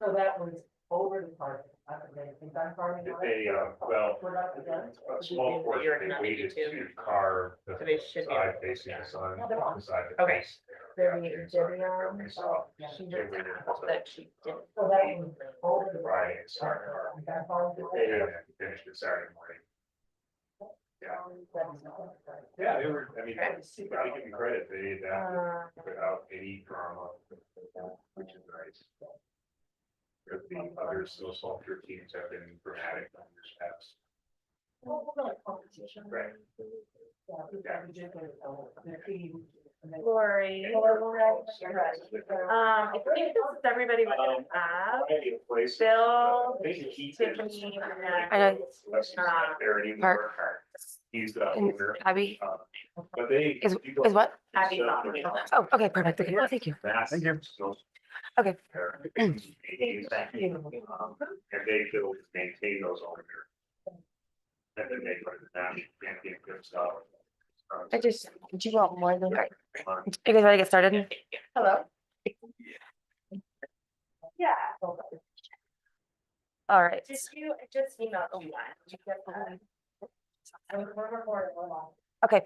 So that was over the park. I don't know, is that parking lot? They, well, Put up again? a small portion, they waited to carve the So they should be side able to, facing yeah. the sun, Yeah, they're on. the side that Okay. face. Very Yeah, Debbie sorry, on. so Yeah. She they just waited that she did. So that was over the. Friday and started. Is that parking lot? They finished it Saturday morning. Yeah, they were, I mean, gotta give them credit, they adapted without any drama, which is nice. But the other social teams have been dramatic on this past. Right. Lori. I think this is everybody we're gonna have. Bill, Tiffany, I know. and Park. He's the And owner. Abby But they. is what? Abby's not. Oh, okay, perfect. Okay, well, thank you. Thank you. Okay. And they build, maintain those over there. And then they go to the national championship stuff. Do you want more than? All right. You guys ready to get started? Hello. Yeah. All right. Just emailed you one. Did you get that? Okay,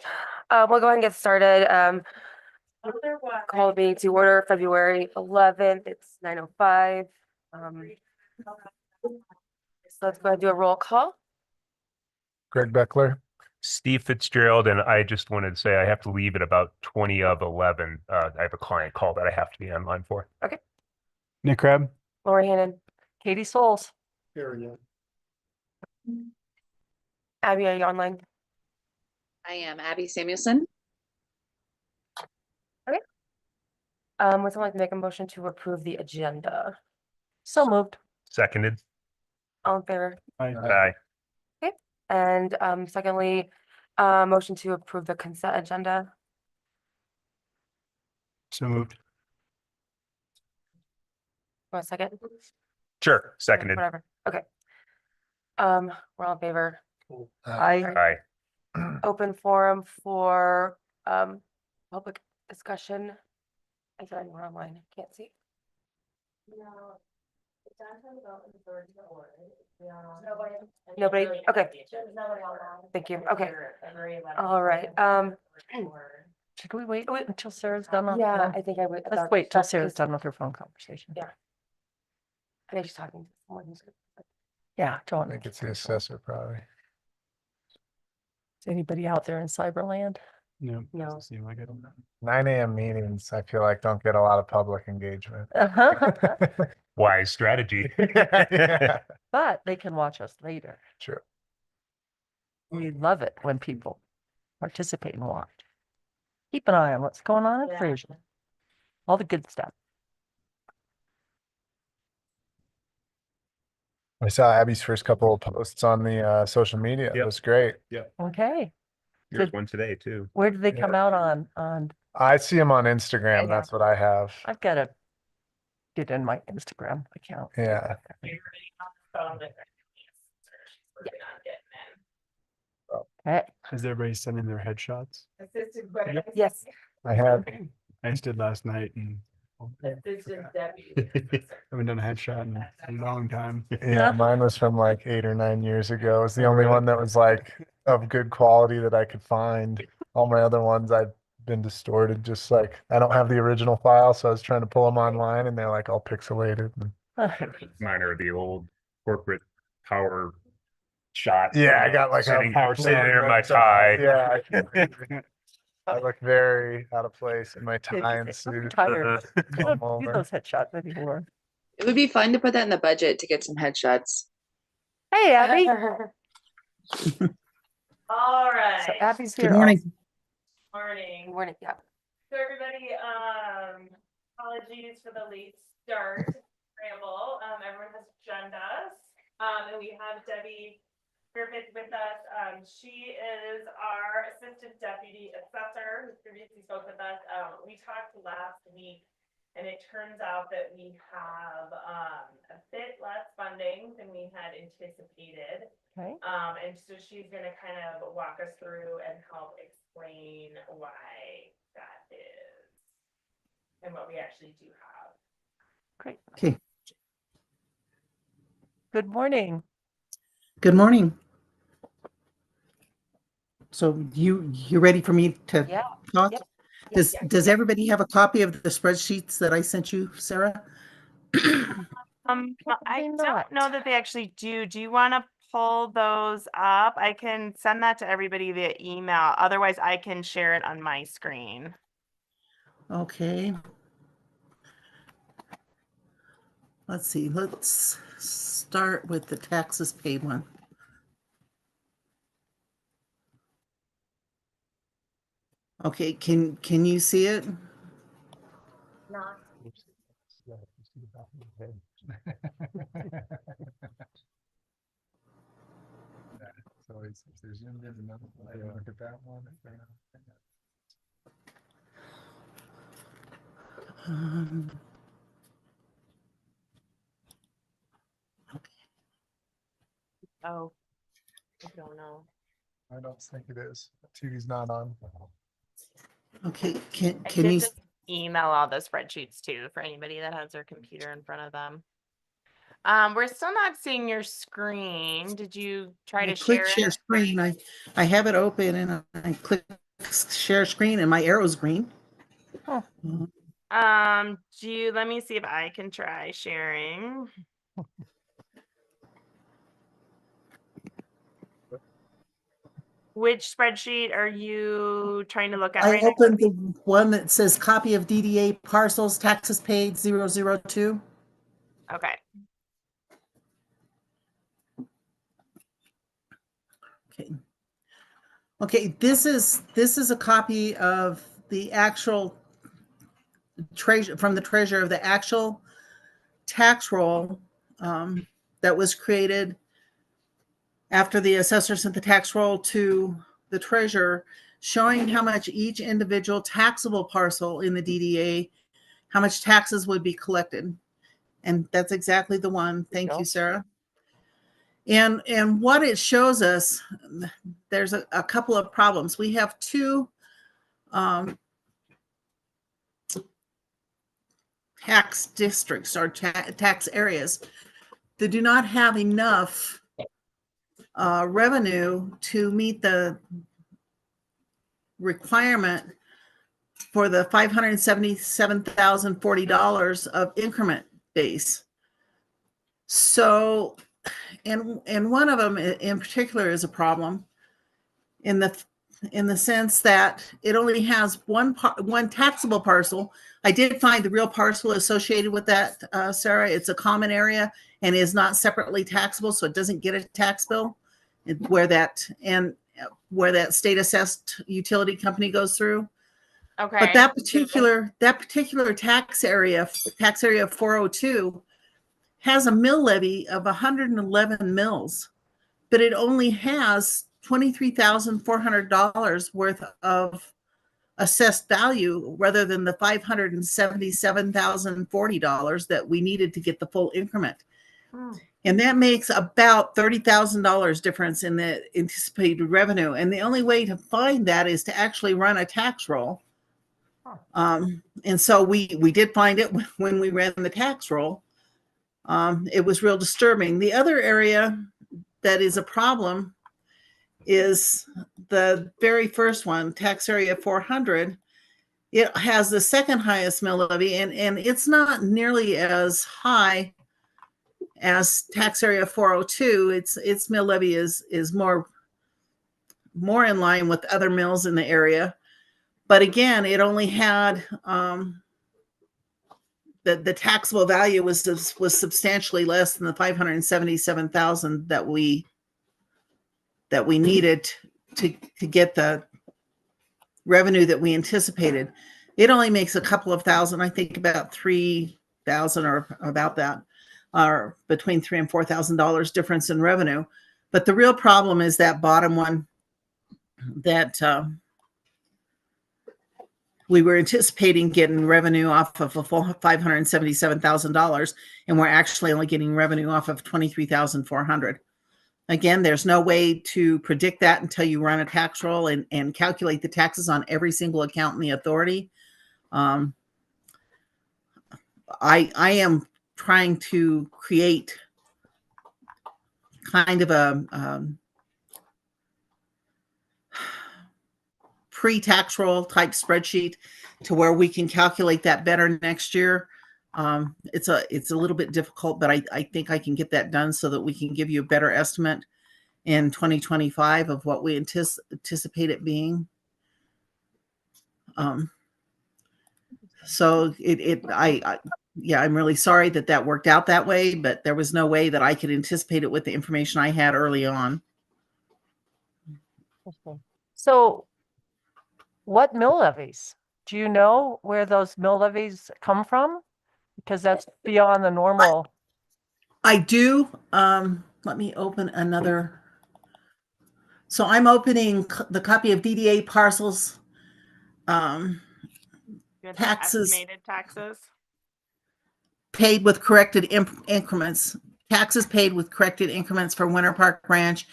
we'll go ahead and get started. Otherwise. Call the meeting to order February 11th. It's 9:05. So let's go ahead and do a roll call. Greg Beckler. Steve Fitzgerald, and I just wanted to say I have to leave at about 20 of 11. I have a client call that I have to be online for. Nick Crab. Lori Hannon, Katie Souls. Abby, are you online? I am Abby Samuelson. Would someone like to make a motion to approve the agenda? So moved. Seconded. All in favor? Aye. And secondly, motion to approve the consent agenda. So moved. Want a second? Sure. Seconded. Whatever. Okay. We're all in favor. Aye. Open forum for public discussion. I said we're online. Can't see. Nobody? Okay. Thank you. Okay. All right. Should we wait until Sarah's done? Yeah, I think I would. Let's wait till Sarah's done with her phone conversation. Yeah. I think she's talking to someone who's. Yeah, I don't. think it's the assessor probably. Is anybody out there in Cyberland? No. No. Seem like it. 9 a.m. meetings, I feel like don't get a lot of public engagement. Wise strategy. Yeah, But they can watch us later. true. We love it when people participate and watch. Keep an eye on what's going on at Yeah. Fraser. All the good stuff. I saw Abby's first couple of posts on the social media. It Yep. was great. Okay. Here's one today too. Where did they come out on? I see him on Instagram. Yeah. That's what I have. I've got to get in my Instagram account. Yeah. Okay. Is everybody sending their headshots? Yes. I had. I just did last night and haven't done a headshot in a long time. Yeah, mine was from like 8 or 9 years ago. It was the only one that was like of good quality that I could find. All my other ones I've been distorted, just like I don't have the original file, so I was trying to pull them online and they're like all pixelated. Mine are the old corporate power shots. Yeah, I got like a sitting power there in my tie. Yeah, I look very out of place in my tie and I'm suit. tired. I Come don't do over. those headshots anymore. It would be fun to put that in the budget to get some headshots. Hey, Abby. All right. So Abby's here. Morning. Morning. Yeah. So everybody, apologies for the late start ramble. Everyone has agendas. And we have Debbie Griffith with us. She is our assistant deputy assessor who previously spoke with us. We talked last week and it turns out that we have a bit less funding than we had anticipated. Okay. And so she's gonna kind of walk us through and help explain why that is. And what we actually do have. Great. Okay. Good morning. Good morning. So you ready for me to Yeah. talk? Yep. Does everybody have a copy of the spreadsheets that I sent you, Sarah? I Probably don't not. know that they actually do. Do you want to pull those up? I can send that to everybody via email. Otherwise, I can share it on my screen. Okay. Let's see. Let's start with the taxes paid one. Okay, can you see it? So if there's enough, I look at that one. Oh, I don't know. I don't think it is. TV's not on. Okay, I can did you? just email all the spreadsheets too for anybody that has their computer in front of them. We're still not seeing your screen. Did you try to click share share it? screen. I have it open and I click share screen and my arrow's green. Huh. Let me see if I can try sharing. Which spreadsheet are you trying to look at I right now? opened the one that says copy of DDA parcels, taxes paid 002. Okay. Okay. Okay, this is a copy of the actual treasure from the treasurer of the actual tax roll that was created after the assessor sent the tax roll to the treasurer, showing how much each individual taxable parcel in the DDA, how much taxes would be collected. And that's exactly the one. Thank you, Sarah. And what it shows us, there's a couple of problems. We have two tax districts or tax areas that do not have enough revenue to meet the requirement for the $577,040 of increment base. So, and one of them in particular is a problem in the sense that it only has one taxable parcel. I did find the real parcel associated with that, Sarah. It's a common area and is not separately taxable, so it doesn't get a tax bill. Where that state assessed utility company goes through. Okay. But that particular tax area 402, has a mill levy of 111 mills, but it only has $23,400 worth of assessed value rather than the $577,040 that we needed to get the full increment. And that makes about $30,000 difference in the anticipated revenue. And the only way to find that is to actually run a tax roll. And so we did find it when we ran the tax roll. It was real disturbing. The other area that is a problem is the very first one, tax area 400. It has the second highest mill levy, and it's not nearly as high as tax area 402. Its mill levy is more in line with other mills in the area. But again, it only had the taxable value was substantially less than the 577,000 that we needed to get the revenue that we anticipated. It only makes a couple of thousand, I think about 3,000 or about that, or between $3,000 and $4,000 difference in revenue. But the real problem is that bottom one that we were anticipating getting revenue off of a full $577,000, and we're actually only getting revenue off of $23,400. Again, there's no way to predict that until you run a tax roll and calculate the taxes on every single account in the authority. I am trying to create kind of a pre-tax roll type spreadsheet to where we can calculate that better next year. It's a little bit difficult, but I think I can get that done so that we can give you a better estimate in 2025 of what we anticipate it being. So yeah, I'm really sorry that that worked out that way, but there was no way that I could anticipate it with the information I had early on. So what mill levies? Do you know where those mill levies come from? Because that's beyond the normal. I do. Let me open another. So I'm opening the copy of DDA parcels. Taxes. Estimated taxes. Paid with corrected increments. Taxes paid with corrected increments for Winter Park Ranch,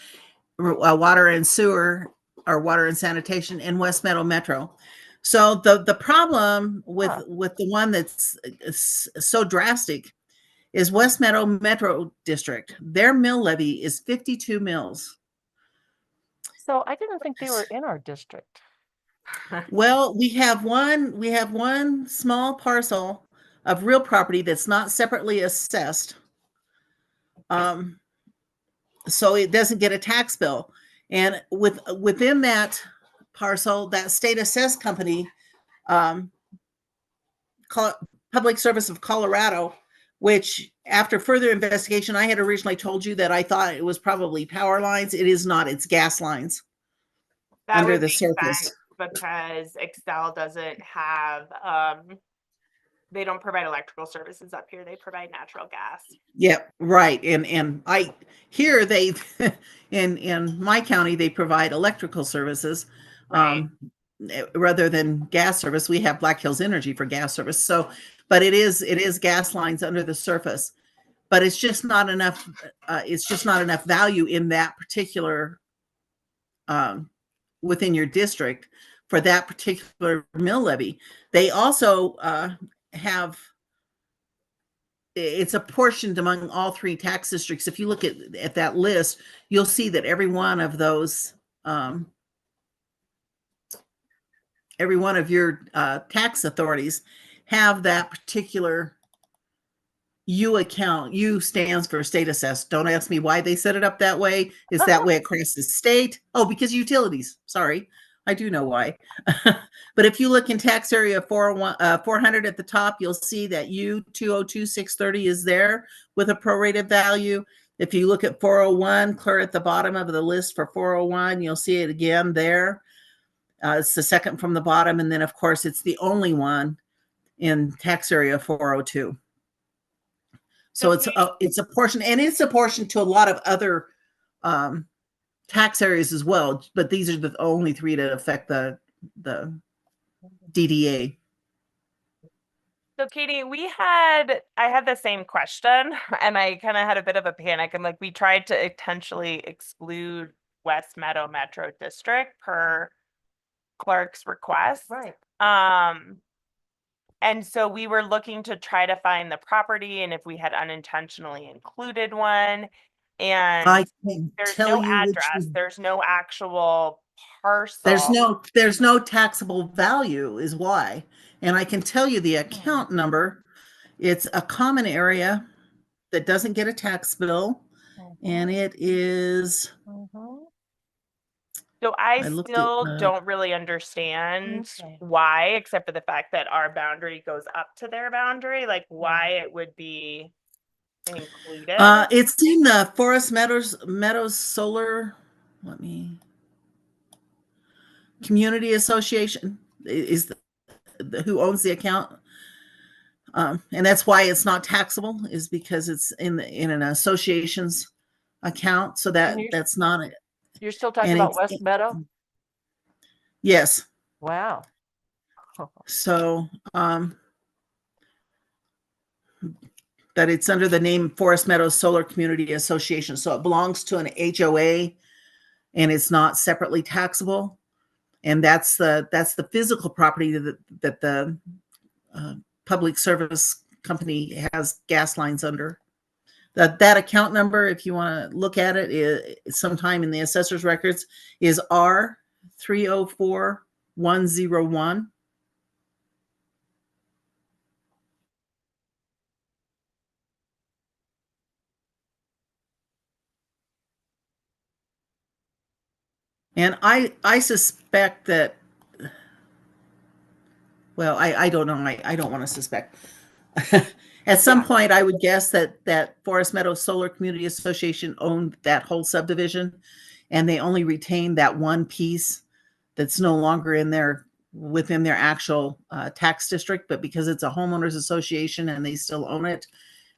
water and sewer, or water and sanitation in West Meadow Metro. So the problem with the one that's so drastic is West Meadow Metro District. Their mill levy is 52 mills. So I didn't think they were in our district. Well, we have one small parcel of real property that's not separately assessed. So it doesn't get a tax bill. And within that parcel, that state assessed company, Public Service of Colorado, which after further investigation, I had originally told you that I thought it was probably power lines. It is not, it's gas lines That under would the make surface. sense because Excel doesn't have, they don't provide electrical services up here. They provide natural gas. Yep, right. And I here they in my county they provide electrical services. Right. Rather than gas service. We have Black Hills Energy for gas service. So, but it is gas lines under the surface. But it's just not enough. It's just not enough value in that particular within your district for that particular mill levy. They also have. It's apportioned among all three tax districts. If you look at that list, you'll see that every one of those. Every one of your tax authorities have that particular U account. U stands for state assessed. Don't ask me why they set it up that way. It's that way across the state. Oh, because utilities. Sorry. I do know why. But if you look in tax area 400 at the top, you'll see that U 202,630 is there with a prorated value. If you look at 401, clear at the bottom of the list for 401, you'll see it again there. It's the second from the bottom. And then, of course, it's the only one in tax area 402. So it's a portion, and it's a portion to a lot of other tax areas as well. But these are the only three that affect the DDA. So Katie, I had the same question and I kind of had a bit of a panic. I'm like, we tried to intentionally exclude West Meadow Metro District per Clark's request. Right. And so we were looking to try to find the property and if we had unintentionally included one. And I can there's tell no you which address, one. there's no actual parcel. There's no taxable value is why. And I can tell you the account number. It's a common area that doesn't get a tax bill. And it is, So I looked still at, don't really understand Okay. why, except for the fact that our boundary goes up to their boundary, like why it would be included. it's in the Forest Meadows Solar, Community Association is who owns the account. And that's why it's not taxable, is because it's in an association's account. So that's not it. You're still talking And about it's- West Meadow? Yes. Wow. So, that it's under the name Forest Meadows Solar Community Association. So it belongs to an HOA and it's not separately taxable. And that's the physical property that the Public Service Company has gas lines under. That account number, if you want to look at it, is sometime in the assessor's records, is R304101. And I suspect that, well, I don't know. I don't want to suspect. At some point, I would guess that Forest Meadows Solar Community Association owned that whole subdivision, and they only retained that one piece that's no longer within their actual tax district. But because it's a homeowners association and they still own it,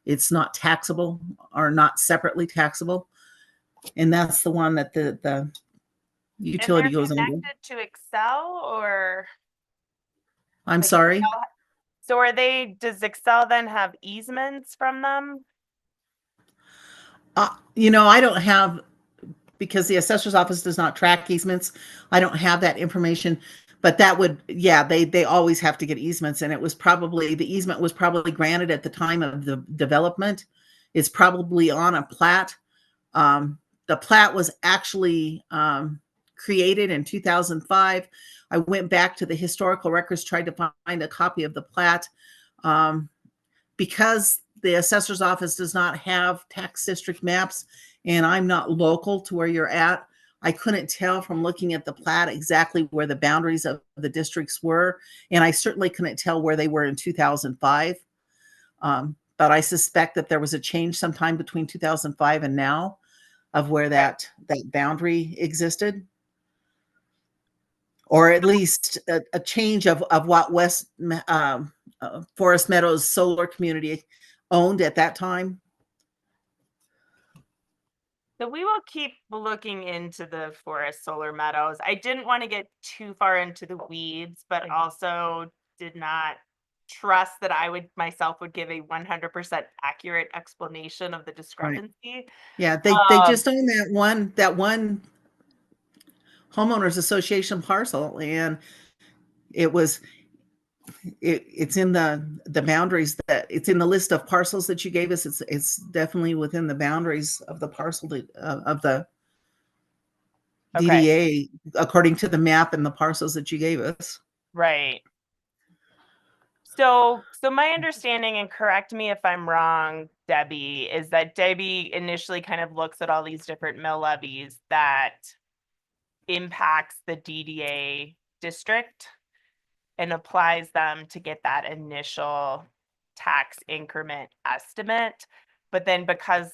it's not taxable or not separately taxable. And that's the one that the utility And they're goes under. connected to Excel, or I'm like sorry. Excel so are they, does Excel then have easements from them? I don't have, because the assessor's office does not track easements. I don't have that information, but that would, yeah, they always have to get easements. And the easement was probably granted at the time of the development. It's probably on a plat. The plat was actually created in 2005. I went back to the historical records, tried to find a copy of the plat. Because the assessor's office does not have tax district maps, and I'm not local to where you're at, I couldn't tell from looking at the plat exactly where the boundaries of the districts were. And I certainly couldn't tell where they were in 2005. But I suspect that there was a change sometime between 2005 and now of where that boundary existed. Or at least a change of what Forest Meadows Solar Community owned at that time. So we will keep looking into the Forest Solar Meadows. I didn't want to get too far into the weeds, but also did not trust that I would give a 100% accurate explanation of the discrepancy. Yeah, they just own that one homeowners association parcel, and it's in the boundaries, that it's in the list of parcels that you gave us. It's definitely within the boundaries of the parcel of the DDA, according to the map and the parcels that you gave us. Right. So my understanding, and correct me if I'm wrong, Debbie, is that Debbie initially kind of looks at all these different mill levies that impacts the DDA district and applies them to get that initial tax increment estimate. But then because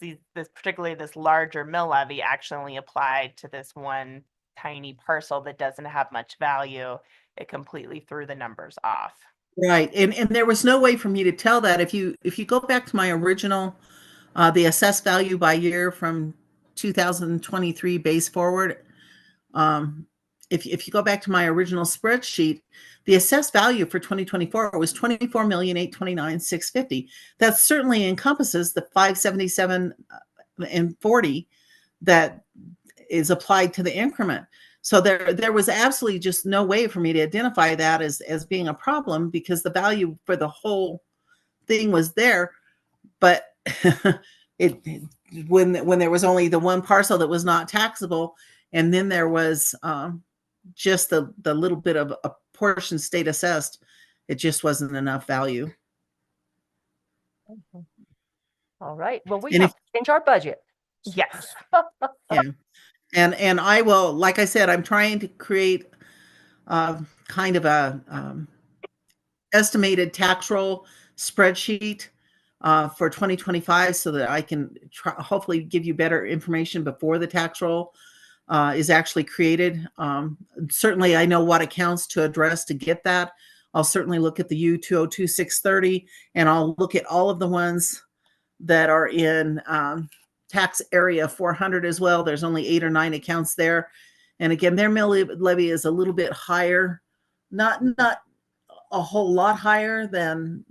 particularly this larger mill levy actually applied to this one tiny parcel that doesn't have much value, it completely threw the numbers off. Right. And there was no way for me to tell that. If you go back to my original, the assessed value by year from 2023 base forward, if you go back to my original spreadsheet, the assessed value for 2024 was $24,829,650. That certainly encompasses the $577.40 that is applied to the increment. So there was absolutely just no way for me to identify that as being a problem, because the value for the whole thing was there. But when there was only the one parcel that was not taxable, and then there was just the little bit of a portion state assessed, it just wasn't enough value. All right. Well, we And have to change our budget. Yes. Yeah. And I will, like I said, I'm trying to create kind of a estimated tax roll spreadsheet for 2025, so that I can hopefully give you better information before the tax roll is actually created. Certainly, I know what accounts to address to get that. I'll certainly look at the U-202-630, and I'll look at all of the ones that are in tax area 400 as well. There's only 8 or 9 accounts there. And again, their mill levy is a little bit higher, not a whole lot higher than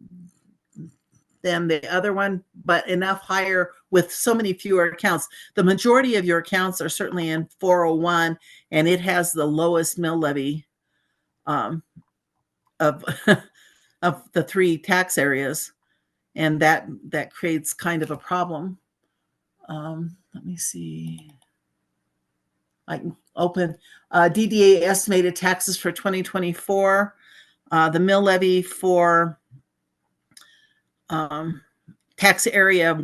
the other one, but enough higher with so many fewer accounts. The majority of your accounts are certainly in 401, and it has the lowest mill levy of of the 3 tax areas. And that creates kind of a problem. Let me see. I can open DDA estimated taxes for 2024. The mill levy for tax area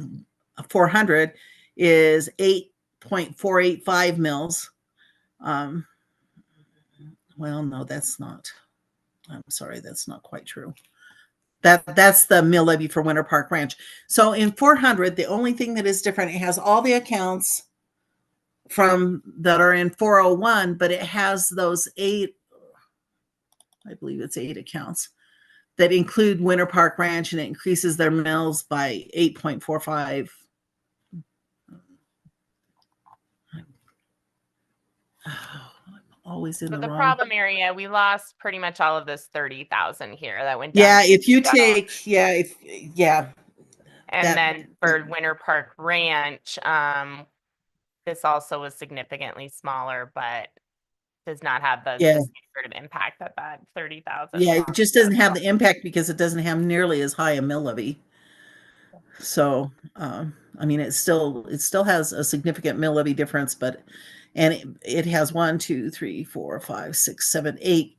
400 is 8.485 mils. Well, no, that's not. I'm sorry, that's not quite true. That's the mill levy for Winter Park Ranch. So in 400, the only thing that is different, it has all the accounts from that are in 401, but it has those 8, I believe it's 8 accounts that include Winter Park Ranch, and it increases their mills by 8.45. Always in So the the wrong. problem area, we lost pretty much all of this 30,000 here that went down. Yeah, to if you 60,000. take, yeah, And that- then for Winter Park Ranch, this also was significantly smaller, but does not have the Yeah. same sort of impact that 30,000. yeah, it just doesn't have the impact because it doesn't have nearly as high a mill levy. So, I mean, it still has a significant mill levy difference, but, and it has 1, 2, 3, 4, 5, 6, 7, 8,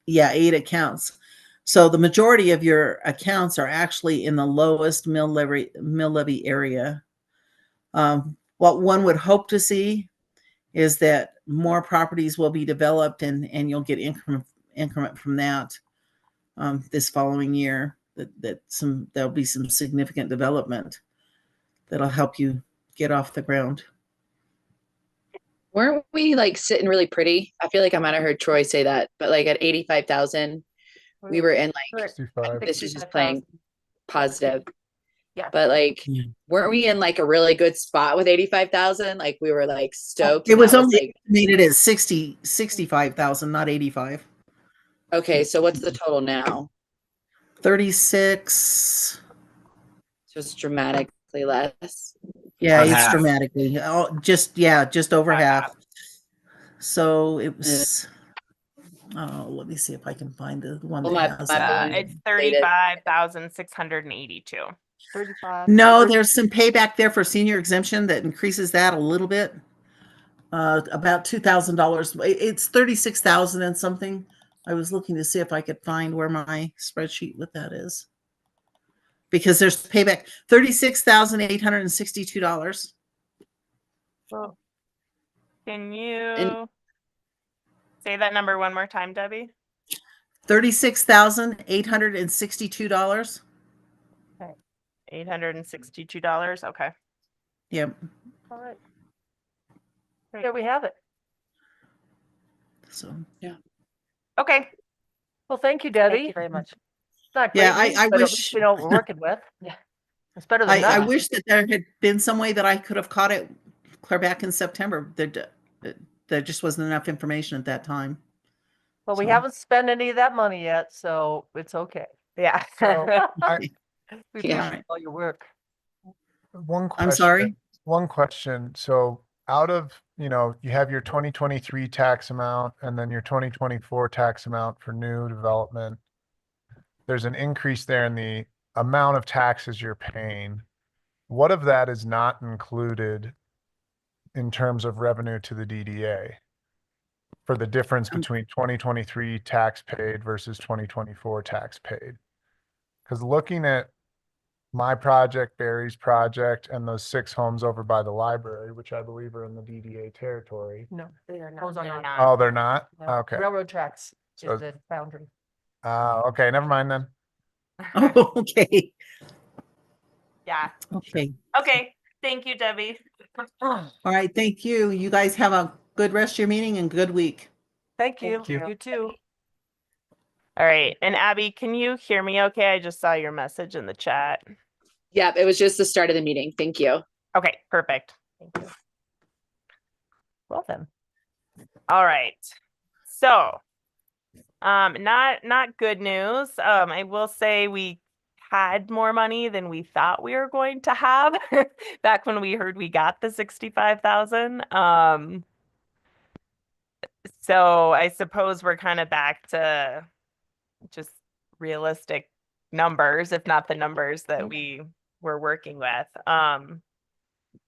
8 accounts. So the majority of your accounts are actually in the lowest mill levy area. What one would hope to see is that more properties will be developed and you'll get increment from that this following year. There'll be some significant development that'll help you get off the ground. Weren't we like sitting really pretty? I feel like I might have heard Troy say that, but like at 85,000, we were in like, 65. this is just playing positive. Yeah. But like, Yeah. weren't we in like a really good spot with 85,000? Like we were like stoked. It and was that only like, estimated at 65,000, not 85. okay, so what's the total now? 36. Just dramatically less. Yeah, On it's half. dramatically. Just over half. So it was. Oh, let me see if I can find the one Well, that has that. It's 35,682. 35. No, there's some payback there for senior exemption that increases that a little bit. About $2,000. It's 36,000 and something. I was looking to see if I could find where my spreadsheet with that is. Because there's payback $36,862. Well, can you say that number one more time, Debbie? $36,862. $862. Okay. Yep. All right. There we have it. So Okay. Well, thank you, Debbie. Thank you very much. It's not Yeah, great news, I but at wish- least we know what we're working with. Yeah. It's better than I nothing. wish that there had been some way that I could have caught it clear back in September. There just wasn't enough information at that time. Well, we so- haven't spent any of that money yet, so it's okay. Yeah. So I- we Yeah. appreciate all your work. One question. I'm sorry? One question. So out of, you have your 2023 tax amount and then your 2024 tax amount for new development. There's an increase there in the amount of taxes you're paying. What of that is not included in terms of revenue to the DDA for the difference between 2023 tax paid versus 2024 tax paid? Because looking at my project, Barry's project, and those 6 homes over by the library, which I believe are in the DDA territory. No, They are those are They're not. Oh, they're not? No. Okay. Railroad tracks So- is the boundary. Okay, never mind then. Oh, okay. Yeah. Okay. Okay. Thank you, Debbie. All right. Thank you. You guys have a good rest of your meeting and good week. Thank you. Thank you. You too. All right. And Abby, can you hear me okay? I just saw your message in the chat. Yeah, it was just the start of the meeting. Thank you. Okay, perfect. Thank you. Well then. All right. So, not good news. I will say we had more money than we thought we were going to have back when we heard we got the 65,000. So I suppose we're kind of back to just realistic numbers, if not the numbers that we were working with.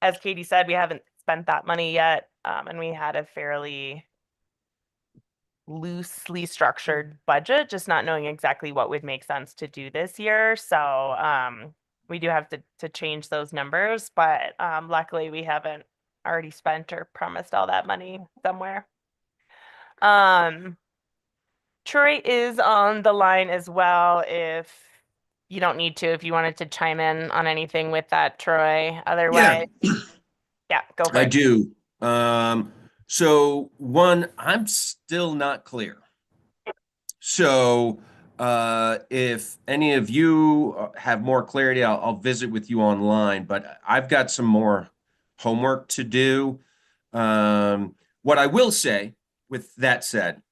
as Katie said, we haven't spent that money yet. And we had a fairly loosely structured budget, just not knowing exactly what would make sense to do this year. So we do have to change those numbers, but luckily we haven't already spent or promised all that money somewhere. Troy is on the line as well. If you don't need to, if you wanted to chime in on anything with that, Troy. Otherwise, yeah, go for I it. do. So one, I'm still not clear. So if any of you have more clarity, I'll visit with you online, but I've got some more homework to do. What I will say with that said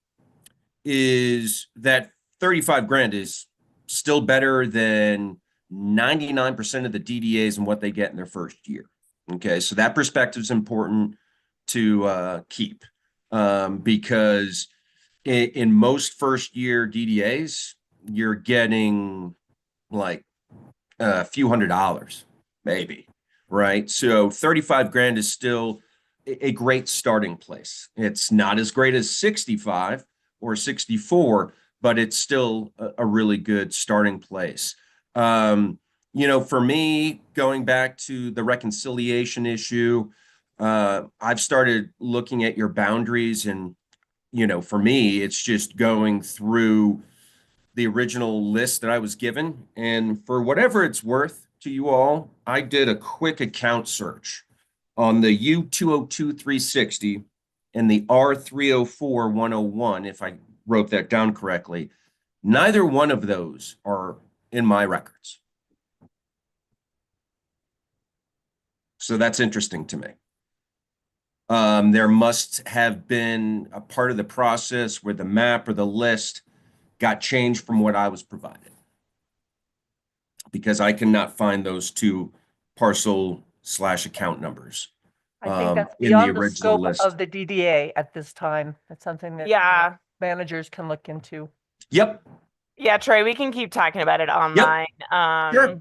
is that 35 grand is still better than 99% of the DDAs and what they get in their first year. Okay, so that perspective is important to keep because in most first year DDAs, you're getting like a few $100s, maybe, right? So 35 grand is still a great starting place. It's not as great as 65 or 64, but it's still a really good starting place. You know, for me, going back to the reconciliation issue, I've started looking at your boundaries and, you know, for me, it's just going through the original list that I was given. And for whatever it's worth to you all, I did a quick account search on the U202-360 and the R304-101, if I wrote that down correctly. Neither one of those are in my records. So that's interesting to me. There must have been a part of the process where the map or the list got changed from what I was provided, because I cannot find those two parcel/account numbers. I think that's in the beyond the original scope list. of the DDA at this time. That's something that Yeah. managers can look into. Yep. Yeah, Troy, we can keep talking about it online. Sure.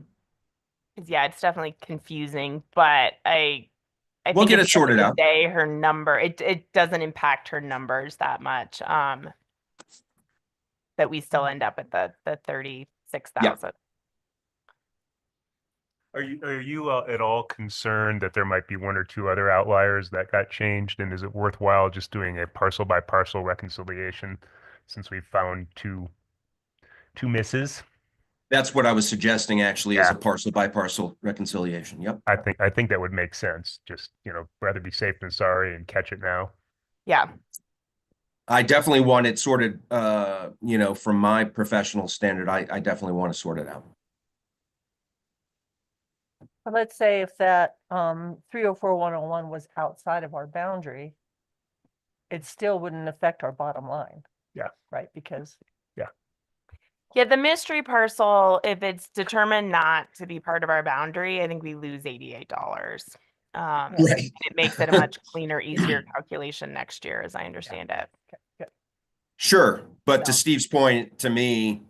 'Cause, yeah, it's definitely confusing, but I We'll think get at it the end of sorted the out. day, her number, it doesn't impact her numbers that much. That we still end up at the 36,000. Are you at all concerned that there might be one or two other outliers that got changed? And is it worthwhile just doing a parcel by parcel reconciliation since we found two misses? That's what I was suggesting actually as Yeah. a parcel by parcel reconciliation. Yep. I think that would make sense. Just, you know, rather be safe than sorry and catch it now. Yeah. I definitely want it sorted, you know, from my professional standard, I definitely want to sort it out. But let's say if that 304-101 was outside of our boundary, it still wouldn't affect our bottom line. Yeah. Right, because Yeah, the mystery parcel, if it's determined not to be part of our boundary, I think we lose $88. Right. It makes it a much cleaner, easier calculation next year, as I understand it. Sure, but to Yeah. Steve's point, to me,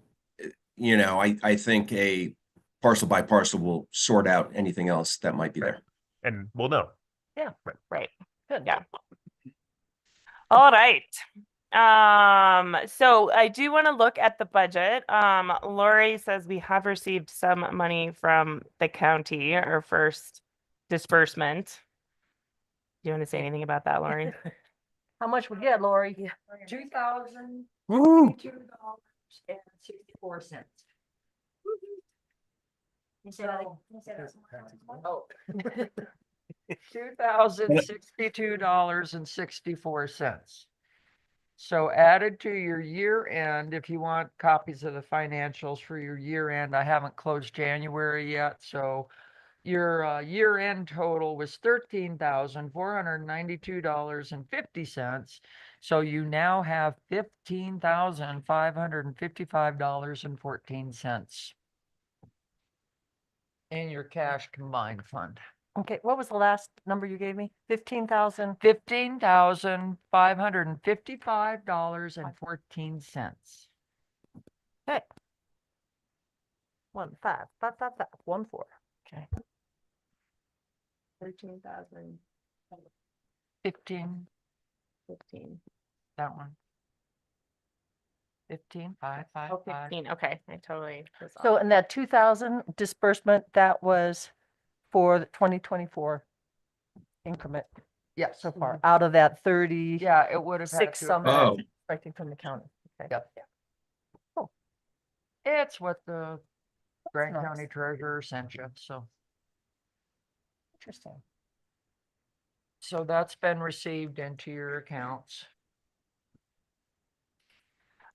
you know, I think a parcel by parcel will sort out anything else that might be there. And we'll know. Right. good. Yeah. All right. So I do want to look at the budget. Lori says we have received some money from the county, our first disbursement. Do you want to say anything about that, Lori? How much we get, Lori? $2,062.64. $2,062.64. So added to your year end, if you want copies of the financials for your year end, I haven't closed January yet, so your year end total was $13,492.50. So you now have $15,555.14 in your cash combined fund. Okay, what was the last number you gave me? 15,000? $15,555.14. Okay. 1 5 5 5 5 1 4. Okay. 13,015. 15, that one. 15, 5, 5, Oh, 5. 15, okay, I totally was So off. in that 2,000 disbursement, that was for the 2024 increment Yeah, so far, out of that 36 yeah, it would have had to. some Oh. that's expecting from the county. Okay. Yep. Yeah. It's what the Grant nice. County Treasurer sent you, so. Interesting. So that's been received into your accounts.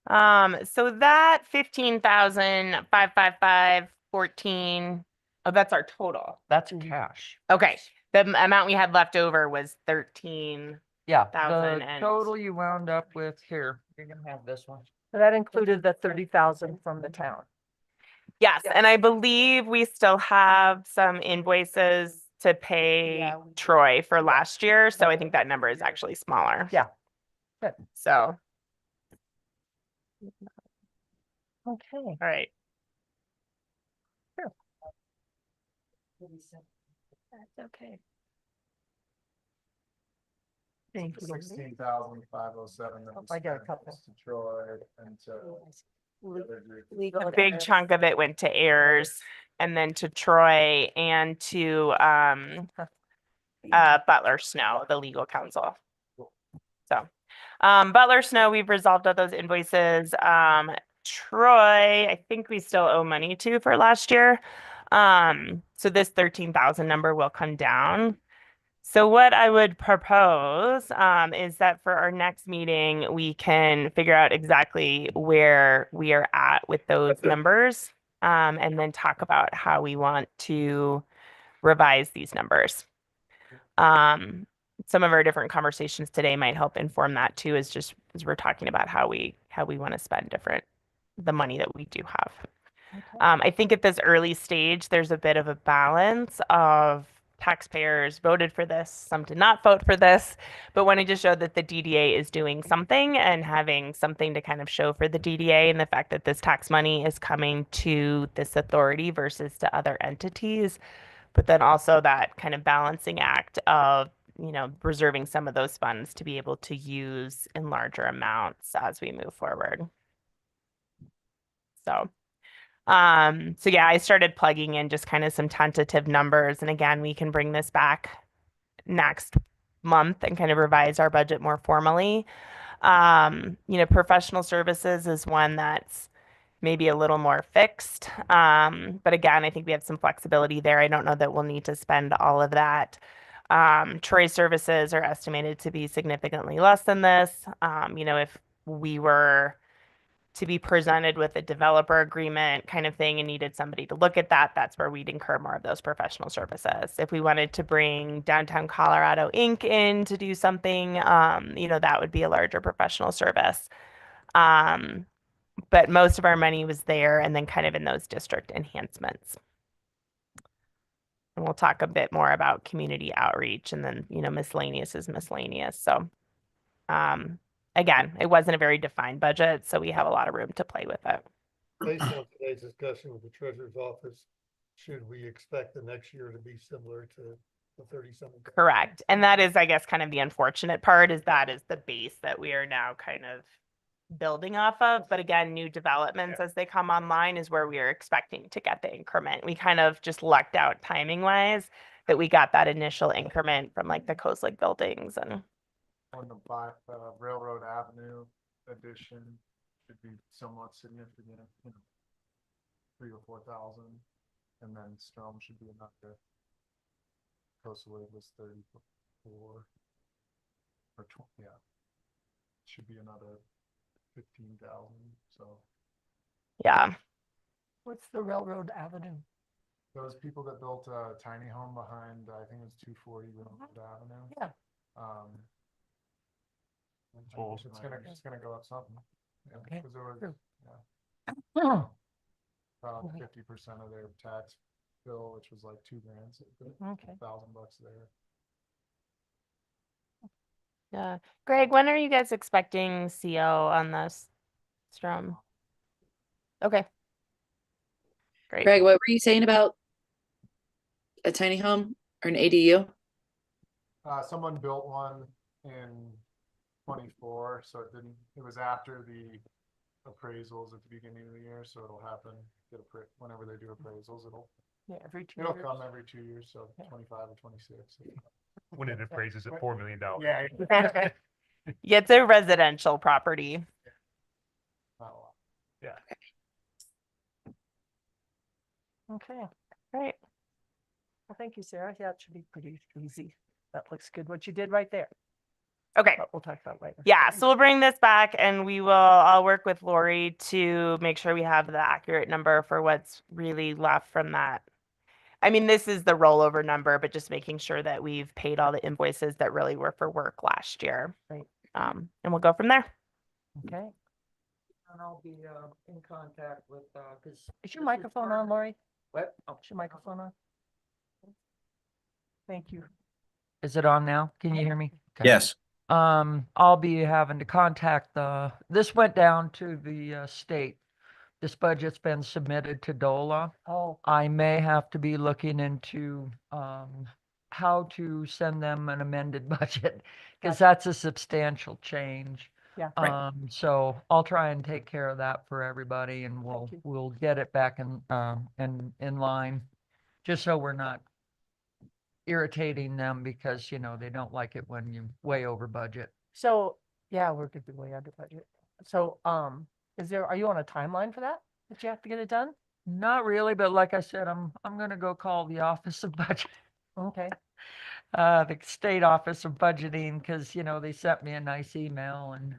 So that 15,555.14. Oh, that's our total. That's cash. Okay, the amount we had left over was 13. Yeah, 1,000 the and- total you wound up with here, you're gonna have this one. So that included the 30,000 from the town. Yes, and I believe we still have some invoices to pay Yeah, we do. Troy for last year, so I think that number is actually smaller. Yeah. Good. So, Okay. all right. That's okay. Thank you. 16,507. I got a couple. To Troy and to. the other group. Legal. A big chunk of it went to heirs and then to Troy and to Butler Snow, the legal counsel. So Butler Snow, we've resolved all those invoices. Troy, I think we still owe money to for last year. So this 13,000 number will come down. So what I would propose is that for our next meeting, we can figure out exactly where we are at with those numbers, and then talk about how we want to revise these numbers. Some of our different conversations today might help inform that too, is just as we're talking about how we want to spend the money that we do have. I think at this early stage, there's a bit of a balance of taxpayers voted for this, some did not vote for this, but wanting to show that the DDA is doing something and having something to kind of show for the DDA, and the fact that this tax money is coming to this authority versus to other entities. But then also that kind of balancing act of, reserving some of those funds to be able to use in larger amounts as we move forward. So yeah, I started plugging in just kind of some tentative numbers. And again, we can bring this back next month and kind of revise our budget more formally. Professional services is one that's maybe a little more fixed. But again, I think we have some flexibility there. I don't know that we'll need to spend all of that. Troy services are estimated to be significantly less than this. If we were to be presented with a developer agreement kind of thing and needed somebody to look at that, that's where we'd incur more of those professional services. If we wanted to bring Downtown Colorado Inc. in to do something, that would be a larger professional service. But most of our money was there and then kind of in those district enhancements. And we'll talk a bit more about community outreach, and then, miscellaneous is miscellaneous. So, again, it wasn't a very defined budget, so we have a lot of room to play with it. Based on today's discussion with the treasurer's office, should we expect the next year to be similar to the 30-something? Correct. And that is, I guess, kind of the unfortunate part, is that is the base that we are now kind of building off of. But again, new developments as they come online is where we are expecting to get the increment. We kind of just lucked out timing wise that we got that initial increment from like the Coast Lake buildings. And On the Railroad Avenue addition should be somewhat significant, 3,000 or 4,000, and then Strom should be another. Coastal Lake was 34 or 20, yeah. Should be another 15,000. So yeah. What's the Railroad Avenue? those people that built a tiny home behind, I think it was 240 Railroad Avenue. Yeah. It's gonna go up something. Yeah, Okay. 'cause there was, True. yeah, about 50% of their tax bill, which was like $2,000, so Okay. $1,000 there. Yeah. Greg, when are you guys expecting CO on this, Strom? Okay. Great. Greg, what were you saying about a tiny home or an ADU? Someone built one in 24, so it was after the appraisals at the beginning of the year, so it'll happen, whenever they do appraisals, it'll every 2 it'll years. come every 2 years, so 25 or 26. When it appraises at $4 million. Yeah. It's a residential property. Not a lot. Yeah. Okay, great. Well, thank you, Sarah. Yeah, it should be pretty easy. That looks good, what you did right there. Okay. But we'll talk about later. Yeah, so we'll bring this back and I'll work with Lori to make sure we have the accurate number for what's really left from that. I mean, this is the rollover number, but just making sure that we've paid all the invoices that really were for work last year. Right. And we'll go from there. Okay. And I'll be in contact with, because. Is your microphone on, Lori? What? Oh, is your microphone on? Thank you. Is it on now? Can you hear me? Okay. Yes. I'll be having to contact this went down to the state. This budget's been submitted to DOLA. Oh, I may have to be looking into how to send them an amended budget because that's a substantial change. yeah. So I'll try and take care of that for everybody and you. we'll get it back in line, just so we're not irritating them because, they don't like it when you way over budget. So, yeah, we're gonna be way under budget. So, are you on a timeline for that you have to get it done? Not really, but like I said, I'm gonna go call the Office of Budget, Okay, the State Office of Budgeting, because they sent me a nice email and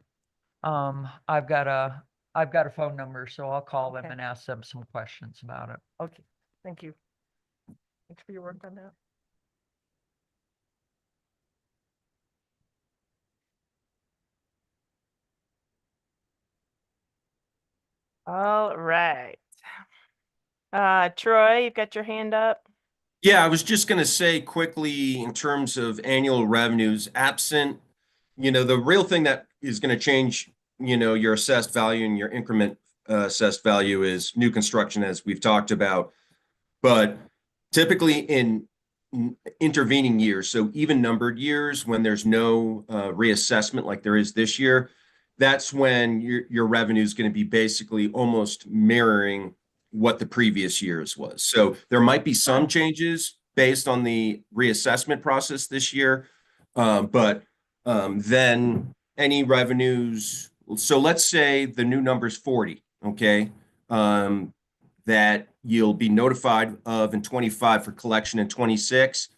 I've got a phone number, so I'll call them Okay. and ask them some questions about it. okay, thank you. Thanks for your work on that. All right. Troy, you've got your hand up. Yeah, I was just going to say quickly in terms of annual revenues, absent, the real thing that is going to change, your assessed value and your increment assessed value is new construction, as we've talked about. But typically in intervening years, so even numbered years, when there's no reassessment like there is this year, that's when your revenue is going to be basically almost mirroring what the previous year's was. So there might be some changes based on the reassessment process this year, but then any revenues, so let's say the new number is 40, okay, that you'll be notified of in 25 for collection in 26.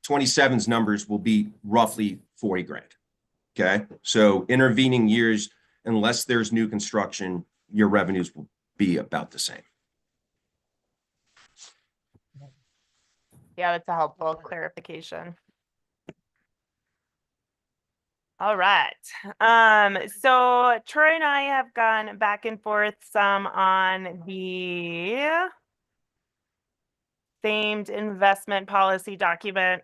27's numbers will be roughly 40 grand. Okay, so intervening years, unless there's new construction, your revenues will be about the same. Yeah, that's a helpful clarification. All right. So Troy and I have gone back and forth some on the famed investment policy document.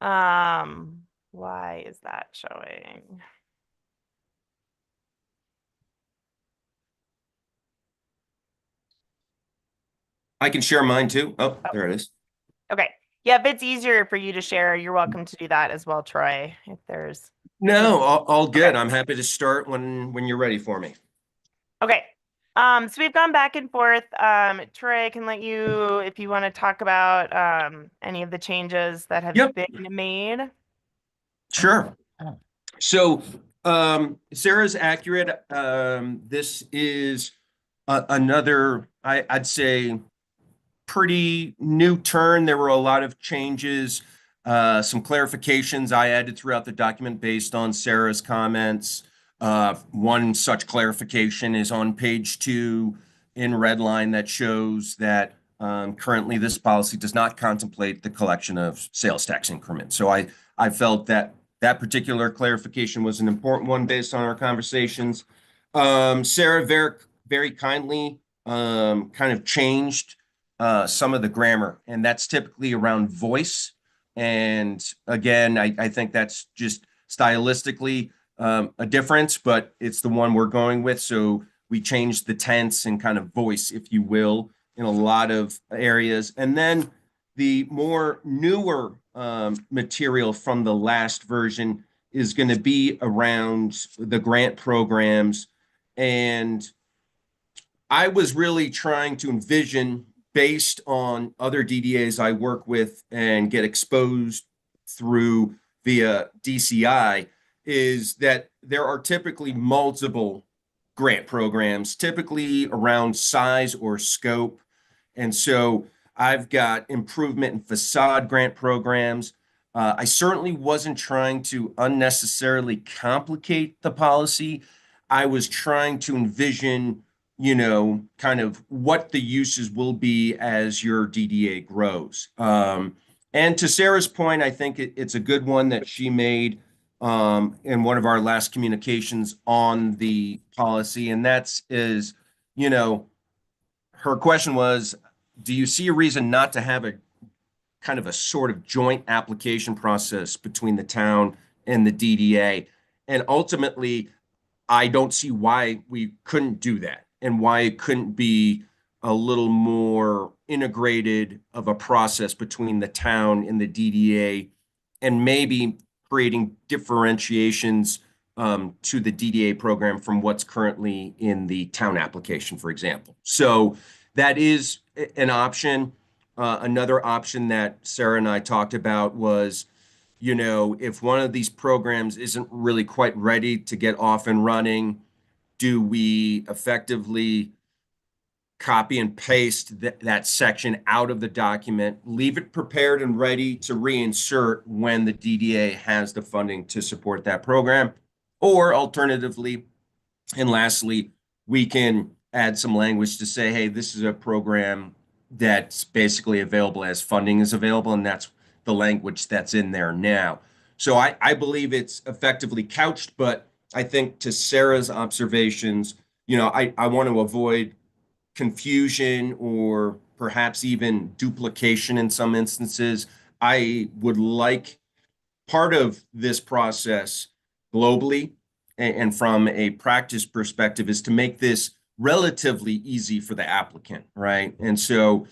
Why is that showing? I can share mine too. Oh, there it is. Okay. Yeah, if it's easier for you to share, you're welcome to do that as well, Troy, if there's. No, all good. I'm happy to start when you're ready for me. Okay. So we've gone back and forth. Troy, I can let you, if you want to talk about any of the changes that have been made. Sure. So Sarah's accurate. This is another, I'd say, pretty new turn. There were a lot of changes, some clarifications I added throughout the document based on Sarah's comments. One such clarification is on page 2 in red line that shows that currently this policy does not contemplate the collection of sales tax increments. So I felt that that particular clarification was an important one based on our conversations. Sarah very kindly kind of changed some of the grammar, and that's typically around voice. And again, I think that's just stylistically a difference, but it's the one we're going with. So we changed the tense and kind of voice, if you will, in a lot of areas. And then The more newer material from the last version is going to be around the grant programs. And I was really trying to envision, based on other DDAs I work with and get exposed through via DCI, is that there are typically multiple grant programs, typically around size or scope. And so I've got improvement and facade grant programs. I certainly wasn't trying to unnecessarily complicate the policy. I was trying to envision, you know, kind of what the uses will be as your DDA grows. And to Sarah's point, I think it's a good one that she made in one of our last communications on the policy. And that's is, you know, her question was, do you see a reason not to have a kind of a sort of joint application process between the town and the DDA? And ultimately, I don't see why we couldn't do that and why it couldn't be a little more integrated of a process between the town and the DDA, and maybe creating differentiations to the DDA program from what's currently in the town application, for example. So that is an option. Another option that Sarah and I talked about was, you know, if one of these programs isn't really quite ready to get off and running, do we effectively copy and paste that section out of the document, leave it prepared and ready to reinsert when the DDA has the funding to support that program? Or alternatively, and lastly, we can add some language to say, hey, this is a program that's basically available as funding is available, and that's the language that's in there now. So I believe it's effectively couched, but I think to Sarah's observations, you know, I want to avoid confusion or perhaps even duplication in some instances. I would like part of this process globally and from a practice perspective is to make this relatively easy for the applicant, right? And so,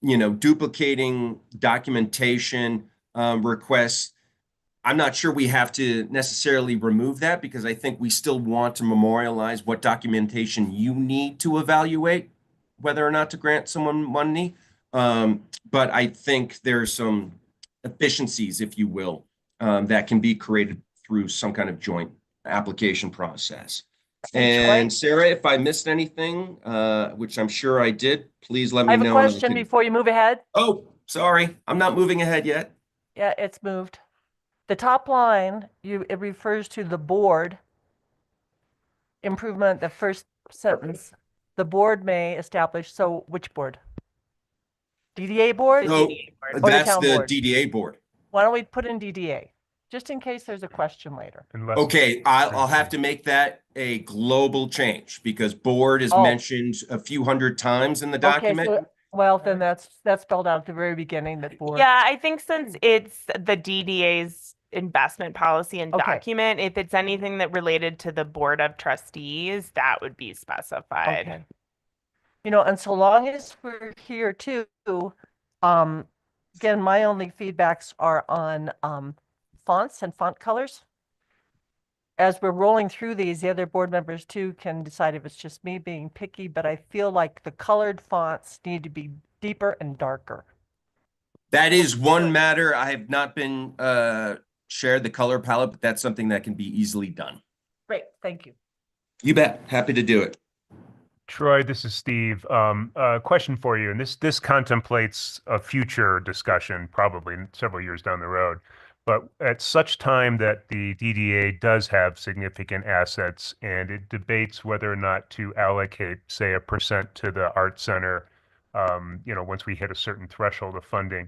you know, duplicating documentation requests, I'm not sure we have to necessarily remove that, because I think we still want to memorialize what documentation you need to evaluate whether or not to grant someone money. But I think there's some efficiencies, if you will, that can be created through some kind of joint application process. And Sarah, if I missed anything, which I'm sure I did, please let me know. I have a question before you move ahead. Oh, sorry. I'm not moving ahead yet. Yeah, it's moved. The top line, it refers to the board improvement, the first sentence. The board may establish, so which board? DDA board? No, Or that's town the board? DDA board. Why don't we put in DDA? Just in case there's a question later. Okay, I'll have to make that a global change because board is mentioned a few hundred times in the document. Okay, so, well, then that's spelled out at the very beginning, that board. Yeah, I think since it's the DDA's investment policy and document, if it's anything that related to the board of trustees, that would be specified. Okay. You know, and so long as we're here too, again, my only feedbacks are on fonts and font colors. As we're rolling through these, the other board members too can decide if it's just me being picky, but I feel like the colored fonts need to be deeper and darker. That is one matter. I have not been shared the color palette, but that's something that can be easily done. Great, thank you. You bet. Happy to do it. Troy, this is Steve. A question for you, and this contemplates a future discussion, probably several years down the road. But at such time that the DDA does have significant assets and it debates whether or not to allocate, say, 1% to the art center, you know, once we hit a certain threshold of funding.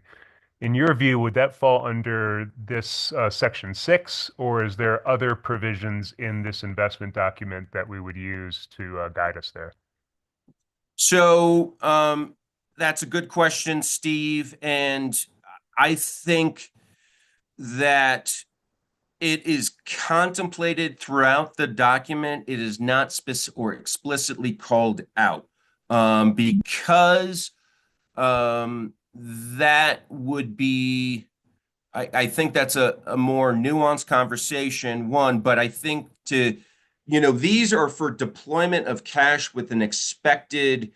In your view, would that fall under this section 6, or is there other provisions in this investment document that we would use to guide us there? So that's a good question, Steve. And I think that it is contemplated throughout the document. It is not specific or explicitly called out because that would be, I think that's a more nuanced conversation, one, but I think these are for deployment of cash with an expected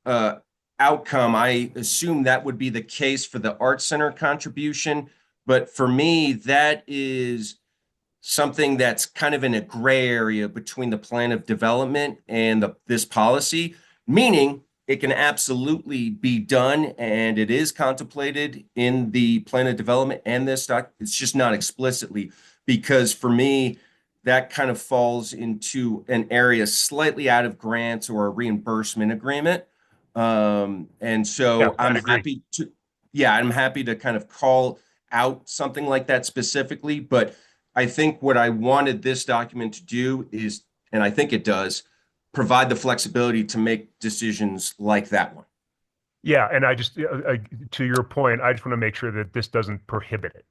outcome. I assume that would be the case for the Art Center contribution, but for me, that is something that's kind of in a gray area between the plan of development and this policy, meaning it can absolutely be done and it is contemplated in the plan of development and this doc. It's just not explicitly, because for me, that kind of falls into an area slightly out of grants or a reimbursement agreement. And so Yeah, I'm I'd agree. I'm happy to kind of call out something like that specifically, but I think what I wanted this document to do is, and I think it does, provide the flexibility to make decisions like that one. Yeah, and I just, to your point, I just want to make sure that this doesn't prohibit it.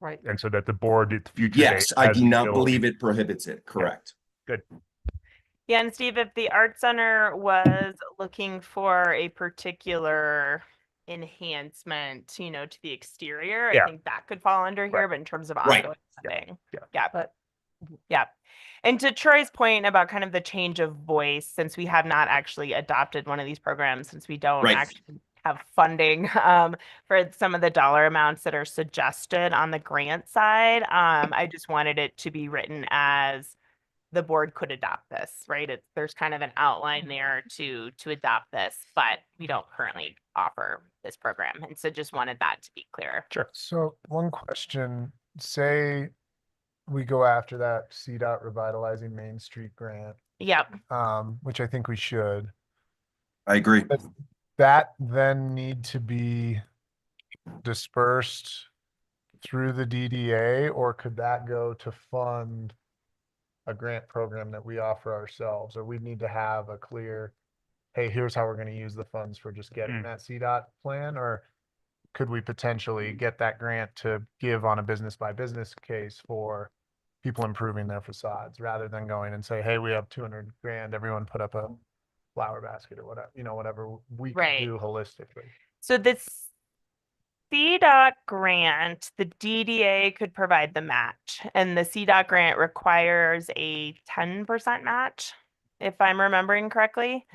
Right. And so that the board at the future Yes, date I has do the not ability- believe it prohibits it. Correct. Good. Yeah, and Steve, if the Art Center was looking for a particular enhancement, to the exterior, Yeah. I think that could fall under here, Right. but in terms of Right. ongoing funding. Yeah. Yeah. But Yeah. And to Troy's point about kind of the change of voice, since we have not actually adopted one of these programs, since we don't Right. actually have funding for some of the dollar amounts that are suggested on the grant side, I just wanted it to be written as the board could adopt this, right? There's kind of an outline there to adopt this, but we don't currently offer this program. And so just wanted that to be clear. Sure. So one question, say we go after that CDOT Revitalizing Main Street grant, Yep. which I think we should. I agree. Does that then need to be dispersed through the DDA, or could that go to fund a grant program that we offer ourselves? Or we need to have a clear, hey, here's how we're going to use the funds for just getting that CDOT plan? Or could we potentially get that grant to give on a business by business case for people improving their facades, rather than going and say, hey, we have 200 grand, everyone put up a flower basket or whatever, whatever we could Right. do holistically. So this CDOT grant, the DDA could provide the match, and the CDOT grant requires a 10% match, if I'm remembering correctly.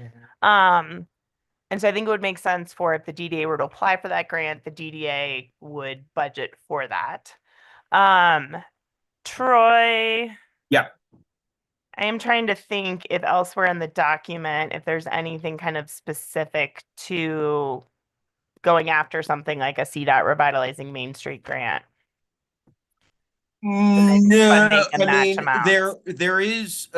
And so I think it would make sense for if the DDA were to apply for that grant, the DDA would budget for that. Troy. Yeah. I am trying to think if elsewhere in the document, if there's anything kind of specific to going after something like a CDOT Revitalizing Main Street grant. No, funding and I match mean, amounts. there is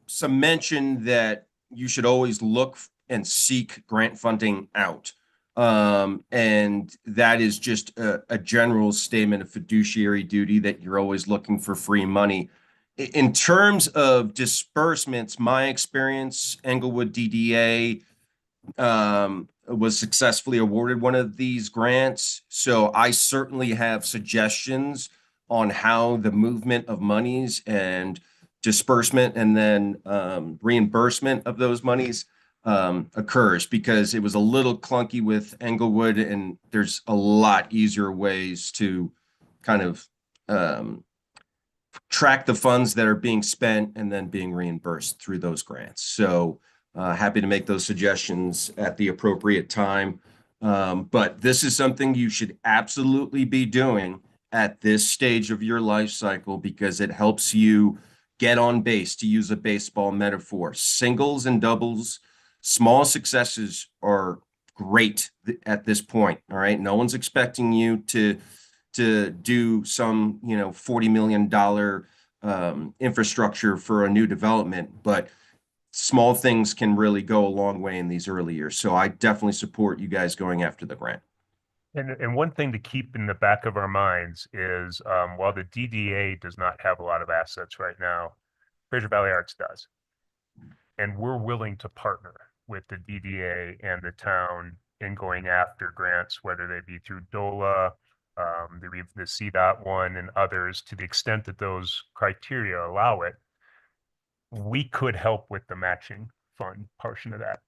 some mention that you should always look and seek grant funding out. And that is just a general statement of fiduciary duty that you're always looking for free money. In terms of disbursements, my experience, Englewood DDA was successfully awarded one of these grants. So I certainly have suggestions on how the movement of monies and disbursement and then reimbursement of those monies occurs, because it was a little clunky with Englewood, and there's a lot easier ways to kind of track the funds that are being spent and then being reimbursed through those grants. So happy to make those suggestions at the appropriate time. But this is something you should absolutely be doing at this stage of your life cycle, because it helps you get on base, to use a baseball metaphor. Singles and doubles, small successes are great at this point. All right. No one's expecting you to do some, $40 million infrastructure for a new development, but small things can really go a long way in these early years. So I definitely support you guys going after the grant. And one thing to keep in the back of our minds is, while the DDA does not have a lot of assets right now, Fraser Valley Arts does. And we're willing to partner with the DDA and the town in going after grants, whether they be through DOLA, the CDOT one, and others, to the extent that those criteria allow it. We could help with the matching fund portion of that.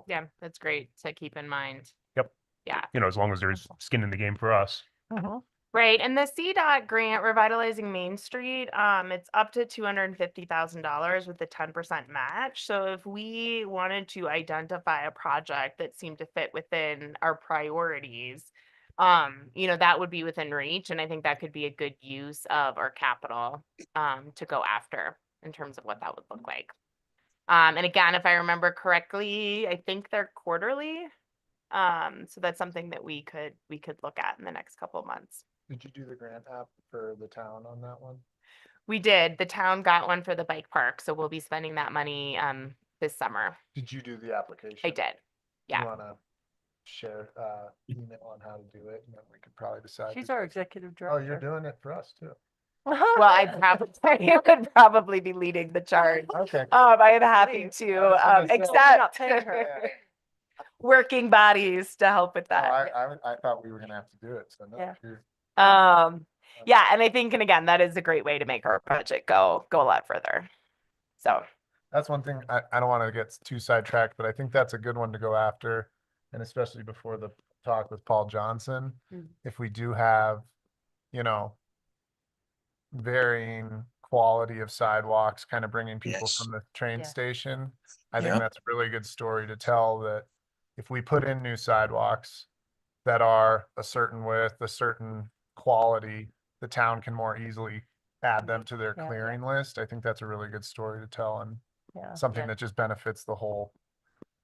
Yeah, that's great to keep in mind. Yep. Yeah. you know, as long as there's skin in the game for us. Mhm. Right, and the CDOT grant revitalizing Main Street, it's up to $250,000 with a 10% match. So if we wanted to identify a project that seemed to fit within our priorities, you know, that would be within reach, and I think that could be a good use of our capital, to go after in terms of what that would look like. And again, if I remember correctly, I think they're quarterly. So that's something that we could look at in the next couple of months. Did you do the grant app for the town on that one? We did. The town got one for the bike park, so we'll be spending that money this summer. Did you do the application? I did. Yeah. You wanna share, email on how to do it, and then we could probably decide. She's our executive Oh, you're director. doing it for us too. Well, I would probably be leading the charge. Okay. I am happy to I was gonna say- accept paying her. working bodies to help with No, that. I thought we were gonna have to do it, so no, Yeah. Yeah, and I think, and again, that is a great way to make our budget go a lot further. So, That's one thing, I don't wanna get too sidetracked, but I think that's a good one to go after. And especially before the talk with Paul Johnson, if we do have, you know, varying quality of sidewalks, kind of bringing people Yes. from the train Yeah. station. I think Yep. that's a really good story to tell, that if we put in new sidewalks that are a certain width, a certain quality, the town can more easily add them to their Yeah. clearing list. I think that's a really good story to tell, and Yeah. something that just benefits the whole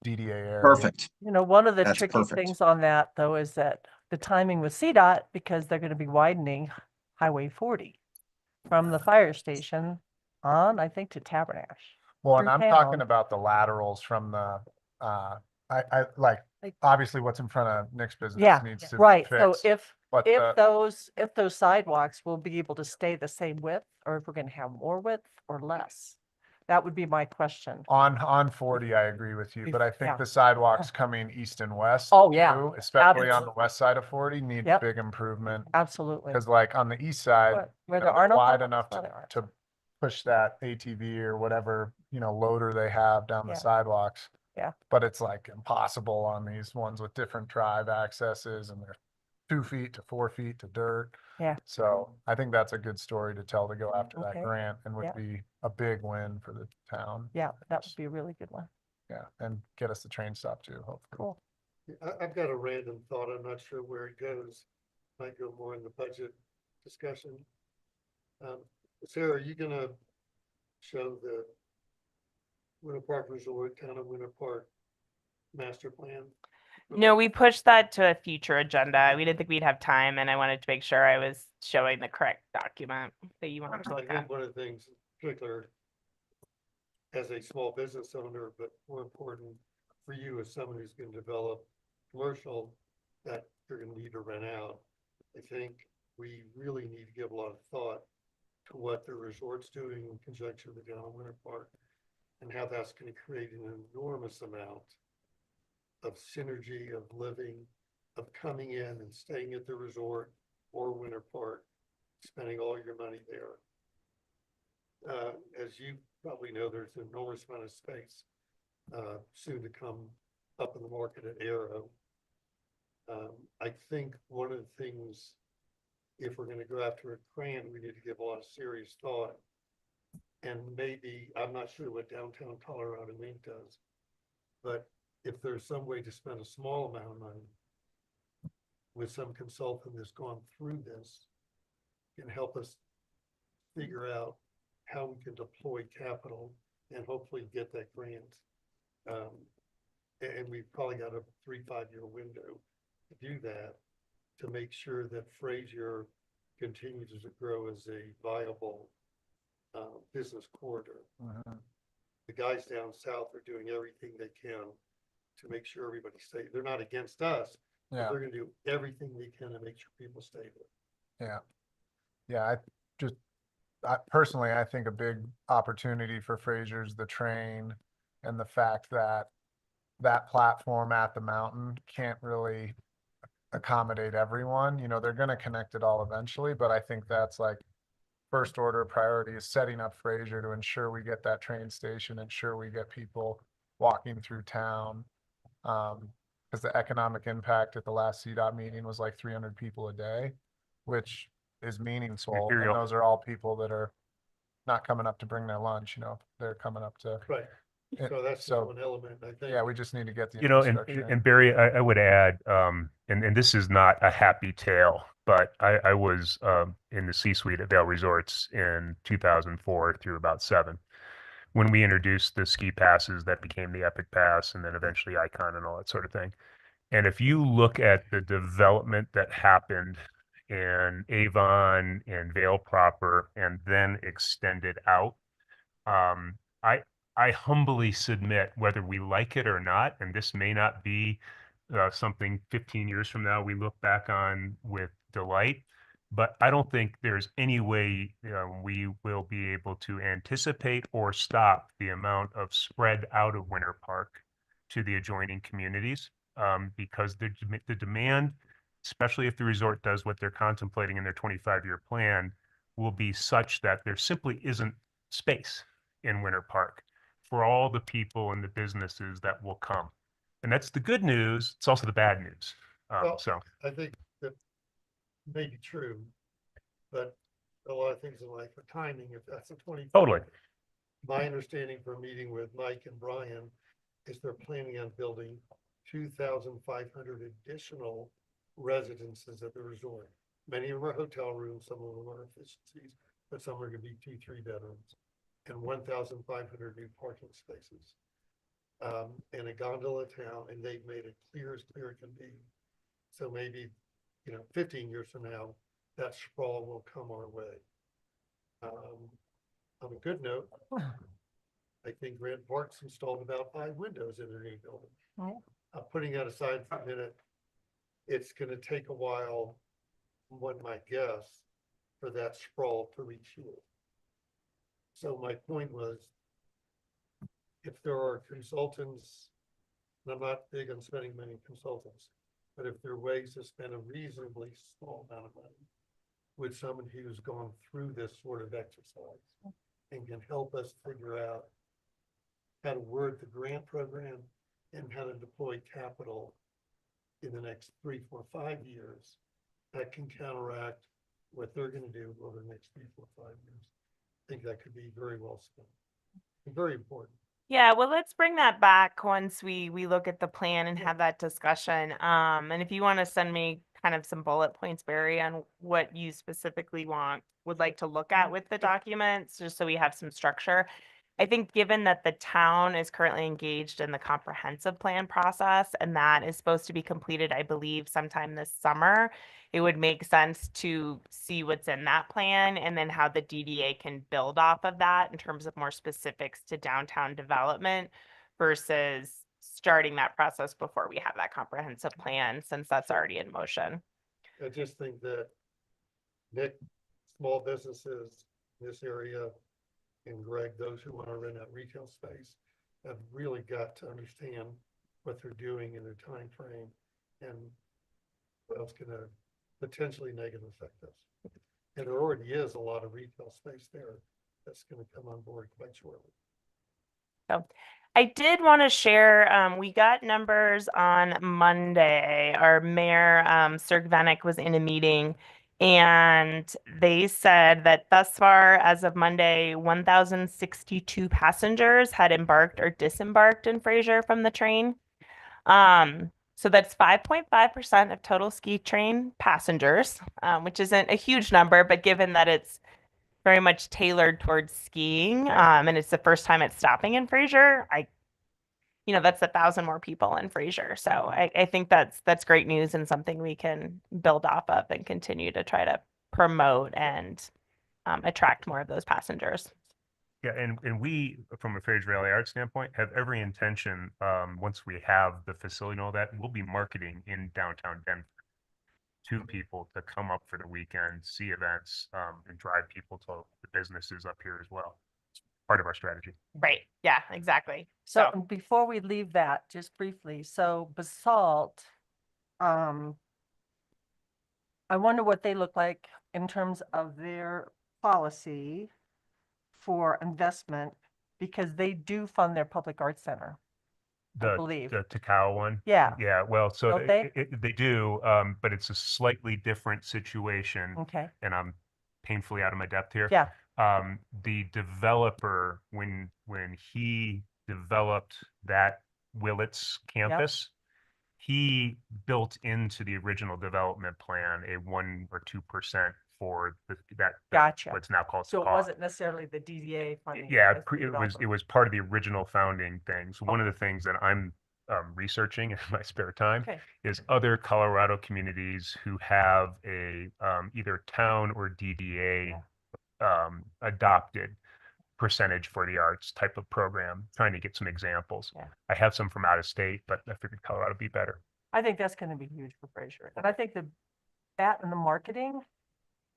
DDA area. Perfect. You know, one of the That's tricky perfect. things on that though is that the timing with CDOT, because they're gonna be widening Highway 40 from the fire station on, I think, to Tabernash. Well, and through I'm talking town. about the laterals from the, I like, Like- obviously what's in front of Nick's business Yeah, needs to be right. So fixed. if But the- those sidewalks will be able to stay the same width, or if we're gonna have more width or less, that would be my question. On 40, I agree with you, but I Yeah. think the sidewalks coming east and west. Oh, yeah. too, especially on the Absolutely. west side of 40, need Yep. big improvement. Absolutely. Because like on the east side, Where you know, there they're are no wide sidewalks, enough well, there are. to push that ATV or whatever, you know, loader they have down the Yeah. sidewalks. Yeah. But it's like impossible on these ones with different drive accesses, and they're 2 feet to 4 feet to dirt. Yeah. So I think that's a good story to tell, to go after that Okay. grant, and would Yeah. be a big win for the town. Yeah, that would be a really good one. Yeah, and get us the train stop too, hopefully. Cool. I've got a random thought. I'm not sure where it goes. Might go more in the budget discussion. Sarah, are you gonna show the Winter Park Resort, Town of Winter Park master plan? no, we pushed that to a future agenda. We didn't think we'd have time, and I wanted to make sure I was showing the correct document that you wanted to I look think at. one of the things, in particular, as a small business owner, but more important for you as someone who's gonna develop commercial that you're gonna need to rent out, I think we really need to give a lot of thought to what the resort's doing in conjunction with the Town of Winter Park, and how that's gonna create an enormous amount of synergy, of living, of coming in and staying at the resort or Winter Park, spending all your money there. As you probably know, there's an enormous amount of space soon to come up in the market at Arrow. I think one of the things, if we're gonna go after a grant, we need to give a lot of serious thought. And maybe, I'm not sure what downtown Colorado Inc. does, but if there's some way to spend a small amount of money with some consultant that's gone through this, can help us figure out how we can deploy capital and hopefully get that grant. And we've probably got a 3-5 year window to do that, to make sure that Frazier continues to grow as a viable business corridor. The guys down south are doing everything they can to make sure everybody stays. They're not against us, but Yeah. they're gonna do everything they can to make sure people stay there. Yeah. Yeah, personally, I think a big opportunity for Frazier's the train, and the fact that that platform at the mountain can't really accommodate everyone. You know, they're gonna connect it all eventually, but I think that's like first order priority is setting up Frazier to ensure we get that train station, ensure we get people walking through town. Cause because the economic impact at the last CDOT meeting was like 300 people a day, which is meaningful. And Material. those are all people that are not coming up to bring their lunch, they're coming up to, Right, Eh, so that's so, one element, I think. yeah, we just need to get the You know, infrastructure in. and Barry, I would add, and this is not a happy tale, but I was in the C-suite at Vail Resorts in 2004 through about 7, when we introduced the ski passes that became the Epic Pass and then eventually Icon and all that sort of thing. And if you look at the development that happened in Avon and Vail proper and then extended out, um, I humbly submit, whether we like it or not, and this may not be something 15 years from now we look back on with delight, but I don't think there's any way we will be able to anticipate or stop the amount of spread out of Winter Park to the adjoining communities, because the demand, especially if the resort does what they're contemplating in their 25-year plan, will be such that there simply isn't space in Winter Park for all the people and the businesses that will come. And that's the good news. It's also the bad news. Well, So I think that may be true, but a lot of things in life are timing, if that's a 20. totally. My understanding from meeting with Mike and Brian is they're planning on building 2,500 additional residences at the resort. Many of them are hotel rooms, some of them are efficiencies, but some are gonna be 2-3 bedrooms. And 1,500 new parking spaces. And a gondola town, and they've made it clear as clear it can be. So maybe, 15 years from now, that sprawl will come our way. On a good note, I think Grant Park's installed about 5 windows in their new building. Oh. Putting that aside for a minute, it's gonna take a while, one might guess, for that sprawl to reach you. So my point was, if there are consultants, and I'm not big on spending money on consultants, but if there are ways to spend a reasonably small amount of money with someone who's gone through this sort of exercise and can help us figure out how to word the grant program and how to deploy capital in the next 3, 4, 5 years, that can counteract what they're gonna do over the next 3, 4, 5 years. I think that could be very well spent. Very important. Yeah, well, let's bring that back once we look at the plan and have that discussion. And if you want to send me kind of some bullet points, Barry, on what you specifically would like to look at with the documents, just so we have some structure. I think given that the town is currently engaged in the comprehensive plan process, and that is supposed to be completed, I believe, sometime this summer, it would make sense to see what's in that plan and then how the DDA can build off of that in terms of more specifics to downtown development versus starting that process before we have that comprehensive plan, since that's already in motion. I just think that Nick, small businesses in this area, and Greg, those who want to rent out retail space, have really got to understand what they're doing in their time frame and what else can potentially negatively affect us. And there already is a lot of retail space there that's going to come on board quite shortly. So I did want to share, we got numbers on Monday. Our mayor, Sir Vanek, was in a meeting, and they said that thus far, as of Monday, 1,062 passengers had embarked or disembarked in Fraser from the train. So that's 5.5% of total ski train passengers, which isn't a huge number, but given that it's very much tailored towards skiing, and it's the first time it's stopping in Fraser, that's 1,000 more people in Fraser. So I think that's great news and something we can build off of and continue to try to promote and attract more of those passengers. Yeah, and we, from a Fraser Valley Art standpoint, have every intention, once we have the facility and all that, we'll be marketing in downtown Denver to people to come up for the weekend, see events, and drive people to the businesses up here as well. It's part of our strategy. Right. Yeah, exactly. So before we leave that, just briefly, so Basalt, I wonder what they look like in terms of their policy for investment, because they do fund their public arts center. I believe. The Takao one. Yeah. Yeah, well, so Don't they? they do, but it's a slightly different situation, Okay, and I'm painfully out of my depth here. yeah, The developer, when he developed that Willits campus, he built into the original development plan a 1 or 2% for that gotcha. what's now called So it SPA. wasn't necessarily the DDA funding. Yeah, was the it developer. was part of the original founding things. One of the things that I'm researching in my spare time Okay, is other Colorado communities who have a either town or DDA adopted percentage for the arts type of program, trying to get some examples. Yeah. I have some from out of state, but I figured Colorado would be better. I think that's gonna be huge for Fraser, and I think that and the marketing,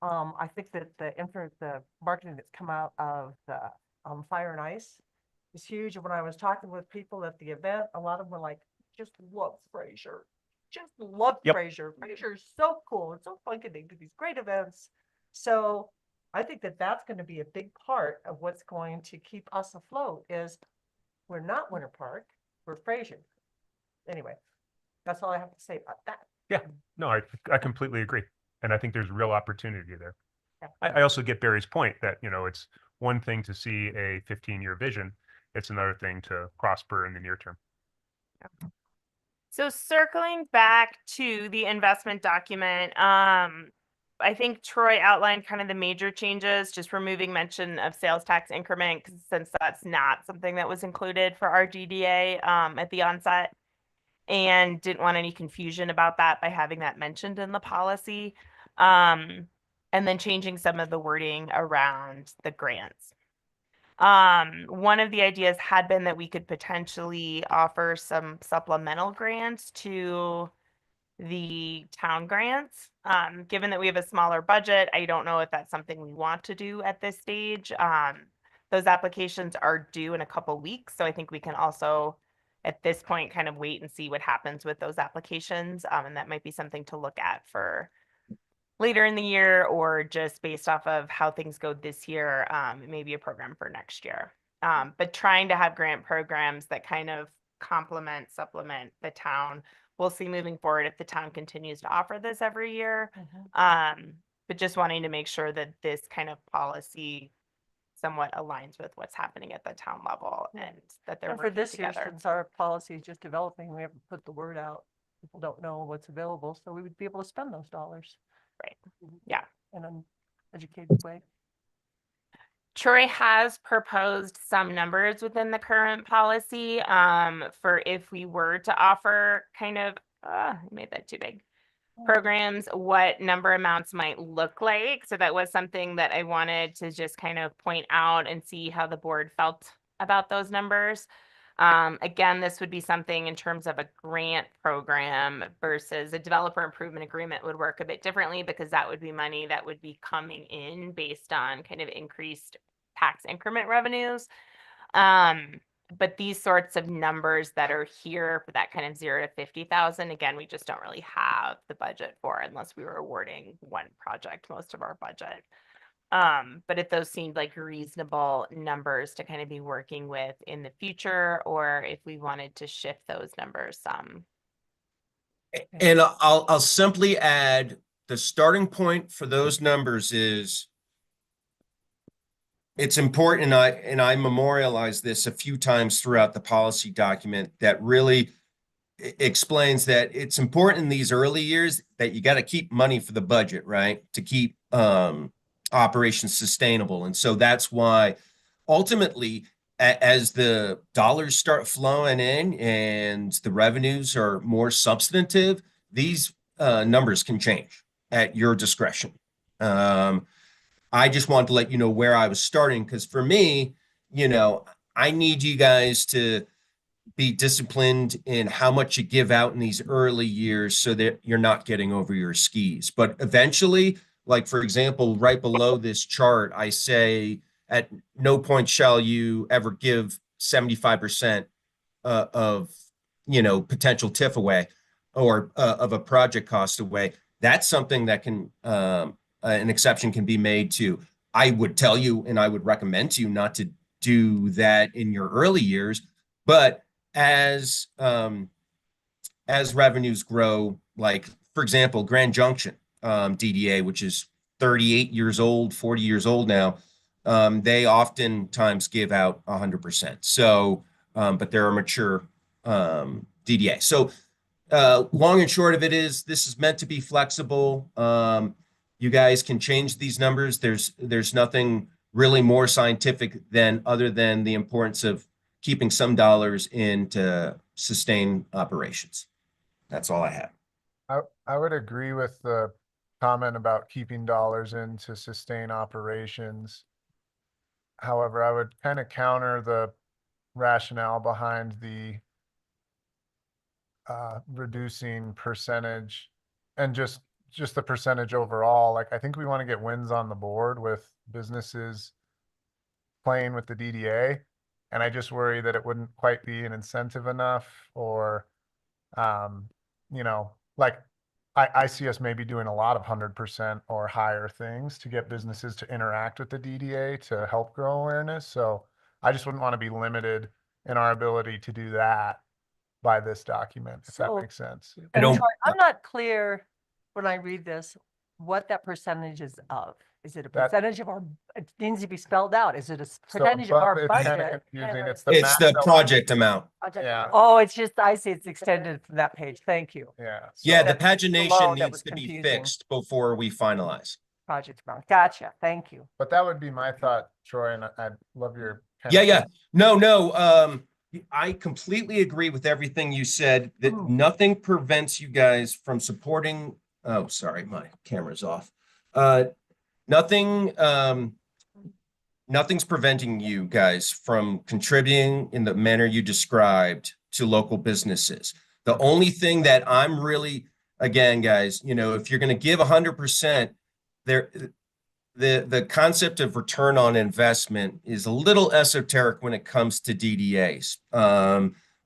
I think that the marketing that's come out of the, Fire and Ice is huge, and when I was talking with people at the event, a lot of them were like, just love Fraser. Just love Yep. Fraser. Fraser's so cool and so funky, they do these great events. So I think that that's gonna be a big part of what's going to keep us afloat is we're not Winter Park, we're Fraser. Anyway, that's all I have to say about that. Yeah, no, I completely agree. And I think there's real opportunity there. Yeah. I also get Barry's point that, it's one thing to see a 15-year vision. It's another thing to prosper in the near term. So circling back to the investment document, I think Troy outlined kind of the major changes, just removing mention of sales tax increment, since that's not something that was included for our DDA at the onset, and didn't want any confusion about that by having that mentioned in the policy. And then changing some of the wording around the grants. One of the ideas had been that we could potentially offer some supplemental grants to the town grants. Given that we have a smaller budget, I don't know if that's something we want to do at this stage. Those applications are due in a couple weeks, so I think we can also, at this point, kind of wait and see what happens with those applications. And that might be something to look at for later in the year, or just based off of how things go this year, maybe a program for next year. But trying to have grant programs that kind of supplement the town. We'll see moving forward if the town continues to offer this every year. But just wanting to make sure that this kind of policy somewhat aligns with what's happening at the town level, and that they're And for working this year, together. since our policy is just developing, we haven't put the word out. People don't know what's available, so we would be able to spend those dollars. Right. Yeah. In an educated way. Troy has proposed some numbers within the current policy for if we were to offer kind of, I made that too big, programs, what number amounts might look like. So that was something that I wanted to just kind of point out and see how the board felt about those numbers. Again, this would be something in terms of a grant program versus a developer improvement agreement would work a bit differently, because that would be money that would be coming in based on kind of increased tax increment revenues. But these sorts of numbers that are here for that kind of 0 to 50,000, again, we just don't really have the budget for unless we were awarding one project, most of our budget. But if those seemed like reasonable numbers to kind of be working with in the future, or if we wanted to shift those numbers some. And I'll simply add, the starting point for those numbers is, it's important, and I memorialized this a few times throughout the policy document, that really explains that it's important in these early years that you got to keep money for the budget, right? To keep operations sustainable. And so that's why ultimately, as the dollars start flowing in and the revenues are more substantive, these numbers can change at your discretion. I just wanted to let you know where I was starting, because for me, I need you guys to be disciplined in how much you give out in these early years so that you're not getting over your skis. But eventually, like, for example, right below this chart, I say, at no point shall you ever give 75% of, potential TIF away, or of a project cost away. That's something that can, an exception can be made to. I would tell you, and I would recommend to you not to do that in your early years, but as revenues grow, like for example, Grand Junction DDA, which is 38 years old, 40 years old now, they oftentimes give out 100%. So, but they're a mature DDA. So, long and short of it is, this is meant to be flexible. You guys can change these numbers. There's nothing really more scientific than other than the importance of keeping some dollars in to sustain operations. That's all I have. I would agree with the comment about keeping dollars in to sustain operations. However, I would kind of counter the rationale behind the reducing percentage and just the percentage overall. Like, I think we want to get wins on the board with businesses playing with the DDA. And I just worry that it wouldn't quite be an incentive enough, or, you know, like I see us maybe doing a lot of 100% or higher things to get businesses to interact with the DDA to help grow awareness. So I just wouldn't want to be limited in our ability to do that by this document, if that So- makes sense. And don't- Troy, I'm not clear when I read this, what that percentage is of. Is it a That- percentage of our, it needs to be spelled out. Is it a So percentage of above, our it's kind of budget? confusing. It's It's the max project amount. Yeah. Oh, it's just, I see it's extended from that page. Thank you. Yeah. Yeah, so- the That's below pagination that needs was to be confusing. fixed before we finalize. Project amount. Gotcha. Thank you. But that would be my thought, Troy, and I'd love your. kind Yeah, of- yeah. No. I completely agree with everything you said, that nothing prevents you guys from supporting. Oh, sorry, my camera's off. Nothing's preventing you guys from contributing in the manner you described to local businesses. The only thing that I'm really, again, guys, you know, if you're going to give 100%, the concept of return on investment is a little esoteric when it comes to DDAs,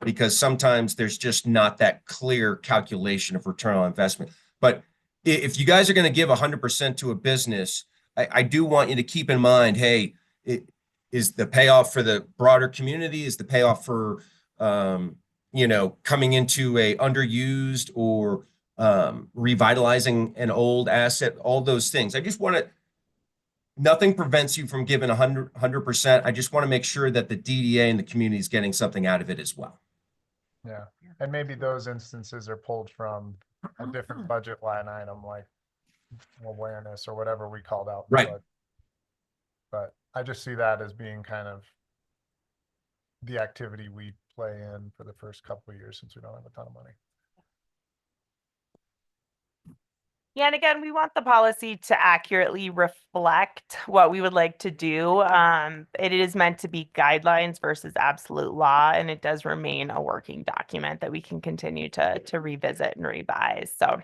because sometimes there's just not that clear calculation of return on investment. But if you guys are going to give 100% to a business, I do want you to keep in mind, hey, it is the payoff for the broader community, is the payoff for, you know, coming into a underused or revitalizing an old asset, all those things. I just want to, nothing prevents you from giving 100%. I just want to make sure that the DDA and the community is getting something out of it as well. Yeah, and maybe those instances are pulled from a different budget line item, like awareness or whatever we called out. Right. But I just see that as being kind of the activity we play in for the first couple of years, since we don't have a ton of money. Yeah, and again, we want the policy to accurately reflect what we would like to do. It is meant to be guidelines versus absolute law, and it does remain a working document that we can continue to revisit and revise. So,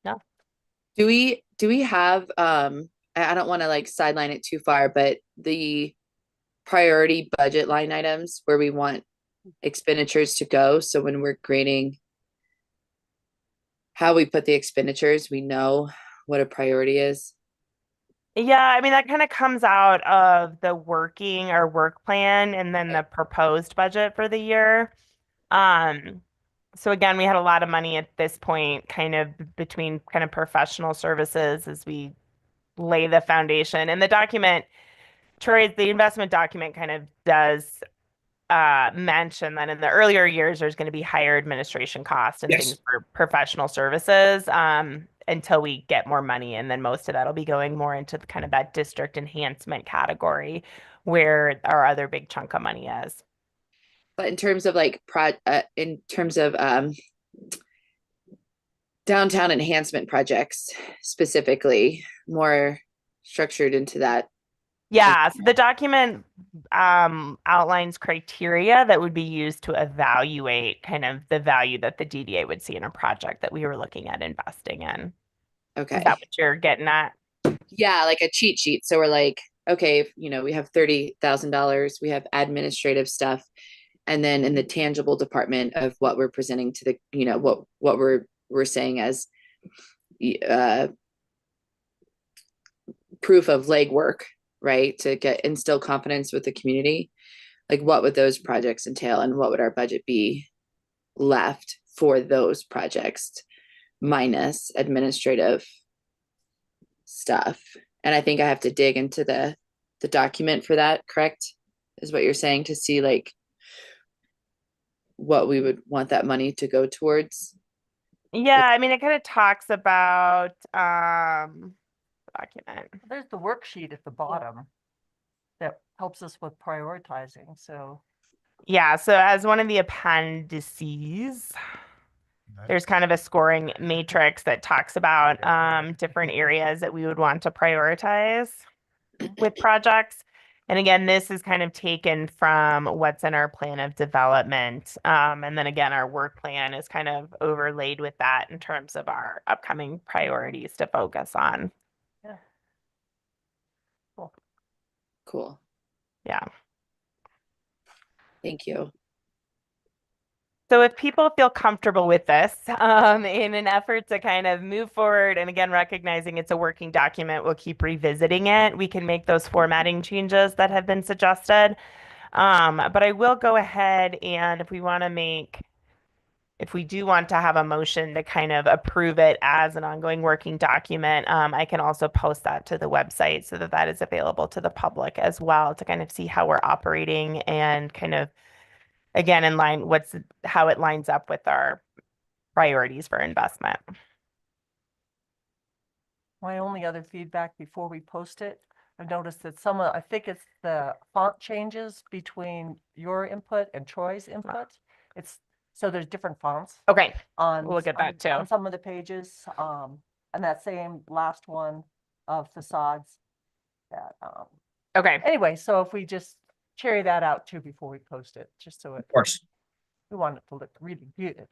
no. Do we have, I don't want to like sideline it too far, but the priority budget line items where we want expenditures to go? So when we're grading how we put the expenditures, we know what a priority is. Yeah, I mean, that kind of comes out of the work plan and then the proposed budget for the year. So again, we had a lot of money at this point, kind of between kind of professional services as we lay the foundation. And the document, Troy, the investment document kind of does mention that in the earlier years, there's going to be higher administration costs and Yes. things for professional services until we get more money. And then most of that will be going more into kind of that district enhancement category where our other big chunk of money is. But in terms of like in terms of downtown enhancement projects specifically, more structured into that. Yeah, so the document outlines criteria that would be used to evaluate kind of the value that the DDA would see in a project that we were looking at investing in. Okay. Is that what you're getting at? Yeah, like a cheat sheet. So we're like, okay, you know, we have $30,000, we have administrative stuff, and then in the tangible department of what we're presenting to the, you know, what we're saying as proof of legwork, right? To instill confidence with the community. like what would those projects entail and what would our budget be left for those projects minus administrative stuff? And I think I have to dig into the document for that, correct? Is what you're saying, to see like what we would want that money to go towards? Yeah, I mean, it kind of talks about, document. There's the worksheet at the bottom that helps us with prioritizing, so. Yeah, so as one of the appendices, there's kind of a scoring matrix that talks about different areas that we would want to prioritize with projects. And again, this is kind of taken from what's in our plan of development. And then again, our work plan is kind of overlaid with that in terms of our upcoming priorities to focus on. Yeah. Cool. Cool. Yeah. Thank you. So if people feel comfortable with this, in an effort to kind of move forward, and again, recognizing it's a working document, we'll keep revisiting it. We can make those formatting changes that have been suggested. But I will go ahead and if we do want to have a motion to kind of approve it as an ongoing working document, I can also post that to the website so that that is available to the public as well to kind of see how we're operating and kind of, again, in line, how it lines up with our priorities for investment. My only other feedback before we post it, I've noticed that I think it's the font changes between your input and Troy's input. So there's different fonts. Okay, On. we'll look at that too. On some of the pages, and that same last one of facades. That, okay. Anyway, so if we just carry that out too before we post it, just so Of course. we want it to look really good.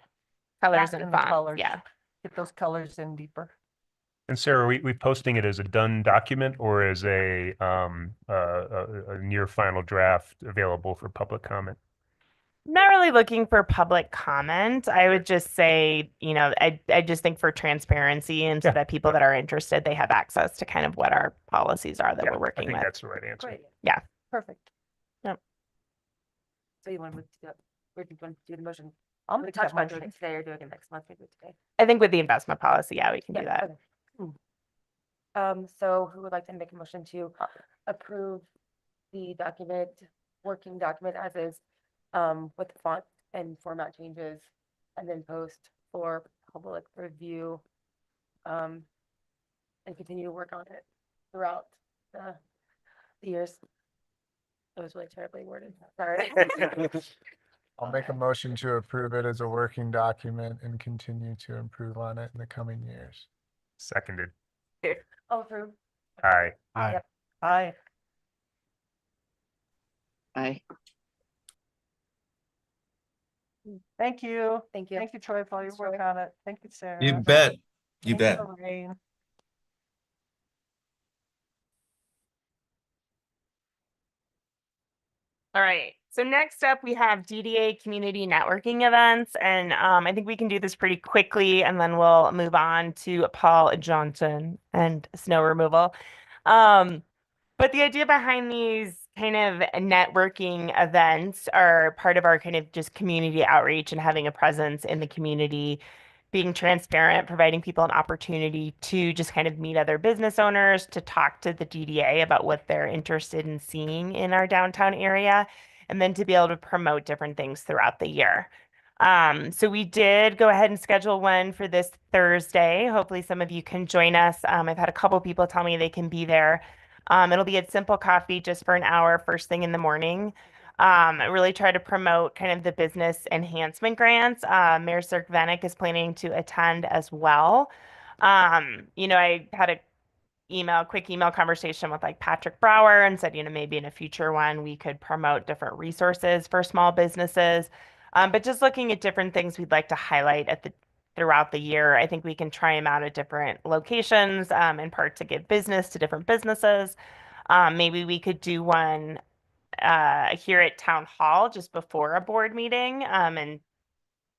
Colors Back and in the fonts, colors. yeah. Get those colors in deeper. And Sarah, are we posting it as a done document or as a near final draft available for public comment? Not really looking for public comment. I would just say, I just think for transparency and so that people that are interested, they have access to kind of what our policies are that we're I working think with. that's the right answer. Great. Yeah. Perfect. So you want to move to where do you want to do the motion? I'll We make talked that about doing motion. it today or doing it next month, we do it today. I think with the investment policy, yeah, we can do that. Okay. So who would like to make a motion to approve the document, working document as is, with the font and format changes, and then post for public review, and continue to work on it throughout the years. It was really terribly worded, sorry. I'll make a motion to approve it as a working document and continue to improve on it in the coming years. Seconded. All approved. Aye. Aye. Yep. Aye. Aye. Thank you. Thank you. Thank you, Troy, for all your Thanks, work Troy. on it. Thank you, Sarah. You bet. You Thank bet. Lorraine. All right. So next up, we have DDA community networking events. And I think we can do this pretty quickly, and then we'll move on to Paul Johnson and snow removal. But the idea behind these kind of networking events are part of our kind of just community outreach and having a presence in the community, being transparent, providing people an opportunity to just kind of meet other business owners, to talk to the DDA about what they're interested in seeing in our downtown area, and then to be able to promote different things throughout the year. So we did go ahead and schedule one for this Thursday. Hopefully some of you can join us. I've had a couple people tell me they can be there. It'll be at Simple Coffee just for an hour, first thing in the morning. I really try to promote kind of the business enhancement grants. Mayor Sirk-Venik is planning to attend as well. I had a quick email conversation with like Patrick Brower and said, maybe in a future one, we could promote different resources for small businesses. But just looking at different things we'd like to highlight throughout the year. I think we can try them out at different locations, in part to give business to different businesses. Maybe we could do one here at Town Hall just before a board meeting, and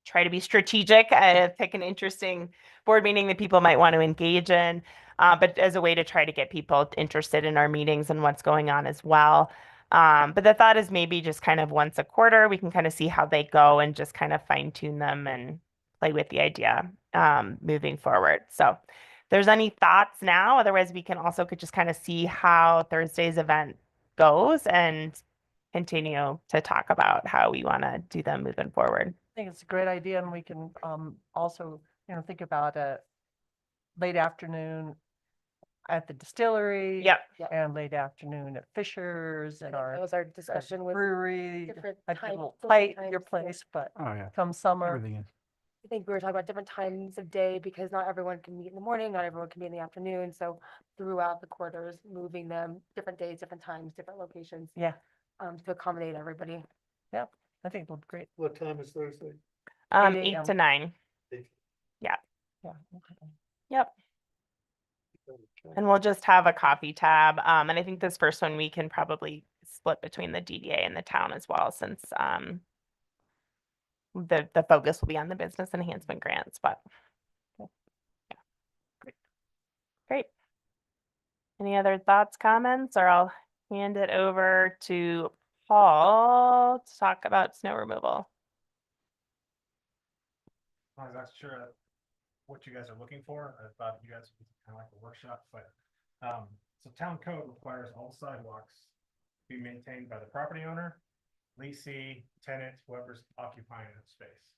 try to be strategic, pick an interesting board meeting that people might want to engage in, but as a way to try to get people interested in our meetings and what's going on as well. But the thought is maybe just kind of once a quarter, we can kind of see how they go and just kind of fine tune them and play with the idea moving forward. So if there's any thoughts now, otherwise we can also could just kind of see how Thursday's event goes and continue to talk about how we want to do them moving forward. I think it's a great idea, and we can also, think about a late afternoon at the distillery. Yep. And late afternoon at Fisher's and That our was our discussion with brewery. different I'd be a times, little different tight at your times, yeah. place, but Oh, yeah. come summer, Everything is. I think we were talking about different times of day because not everyone can meet in the morning, not everyone can meet in the afternoon. So throughout the quarters, moving them different days, different times, different locations. Yeah. To accommodate everybody. I think it'll be great. What time is Thursday? 8 a.m. to 9. Eight. Yeah. Yeah. Yep. Okay. And we'll just have a coffee tab. And I think this first one we can probably split between the DDA and the town as well, since the focus will be on the business enhancement grants, but yeah. Great. Any other thoughts, comments, or I'll hand it over to Paul to talk about snow removal. I'm not sure what you guys are looking for. I thought you guys would kind of like a workshop, but so town code requires all sidewalks to be maintained by the property owner, leasee, tenant, whoever's occupying that space.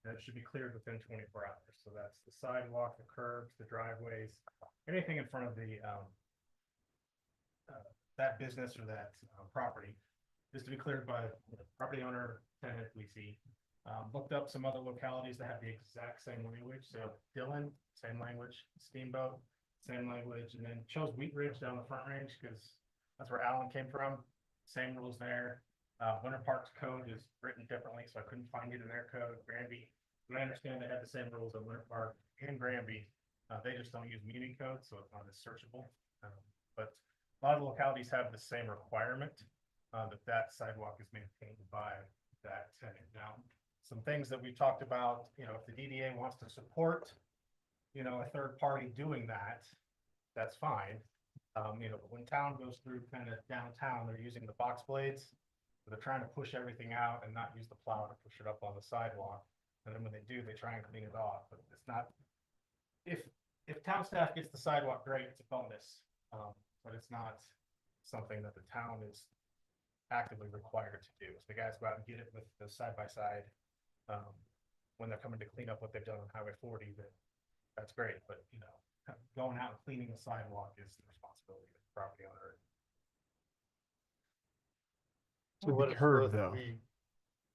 And it should be cleared within 24 hours. So that's the sidewalk, the curbs, the driveways, anything in front of the that business or that property is to be cleared by the property owner, tenant, leasee. Looked up some other localities that have the exact same language. So Dillon, same language. Steamboat, same language. And then chose Wheat Ridge down the Front Range because that's where Alan came from. Same rules there. Winter Park's code is written differently, so I couldn't find it in their code. Granby, but I understand they have the same rules at Winter Park and Granby. They just don't use Muni code, so it's not as searchable. But a lot of the localities have the same requirement that sidewalk is maintained by that tenant. Now, some things that we've talked about, if the DDA wants to support, a third party doing that, that's fine. But when town goes through kind of downtown, they're using the box blades. They're trying to push everything out and not use the plow to push it up on the sidewalk. And then when they do, they try and clean it off, but it's not, if town staff gets the sidewalk, great, it's a bonus. But it's not something that the town is actively required to do. So the guys go out and get it with the side by side. When they're coming to clean up what they've done on Highway 40, that's great, but going out and cleaning the sidewalk is the responsibility of the property owner. So what it's worth,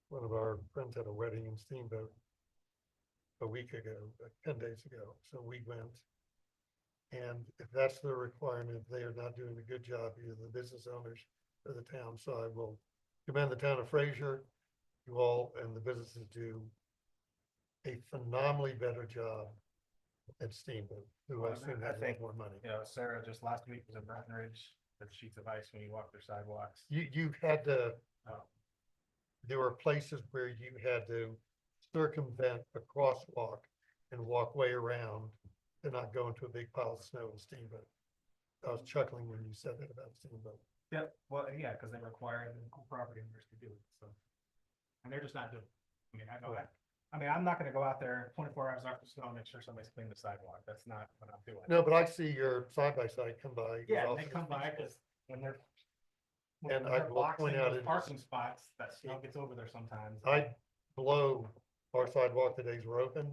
one of our friends had a wedding in Steamboat a week ago, 10 days ago. So we went, and if that's the requirement, they are not doing a good job, either the business owners or the town. So I will commend the town of Fraser. You all and the businesses do a phenomenally better job at Steamboat, who I assume has a lot more money. Sarah just last week was in Breckenridge, the sheets of ice when you walk their sidewalks. You had to, there were places where you had to circumvent a crosswalk and walk way around to not go into a big pile of snow in Steamboat. I was chuckling when you said that about Steamboat. Yep, well, yeah, because they require the property owners to do it, so. And they're just not doing it. I mean, I know that. I mean, I'm not gonna go out there 24 hours after snow and make sure somebody's cleaned the sidewalk. That's not what I'm doing. No, but I see your side by side come by. Yeah, they come by because when they're. And when I they're will point boxing out those it- parking spots, that snow gets over there sometimes. I blow our sidewalk the days we're open,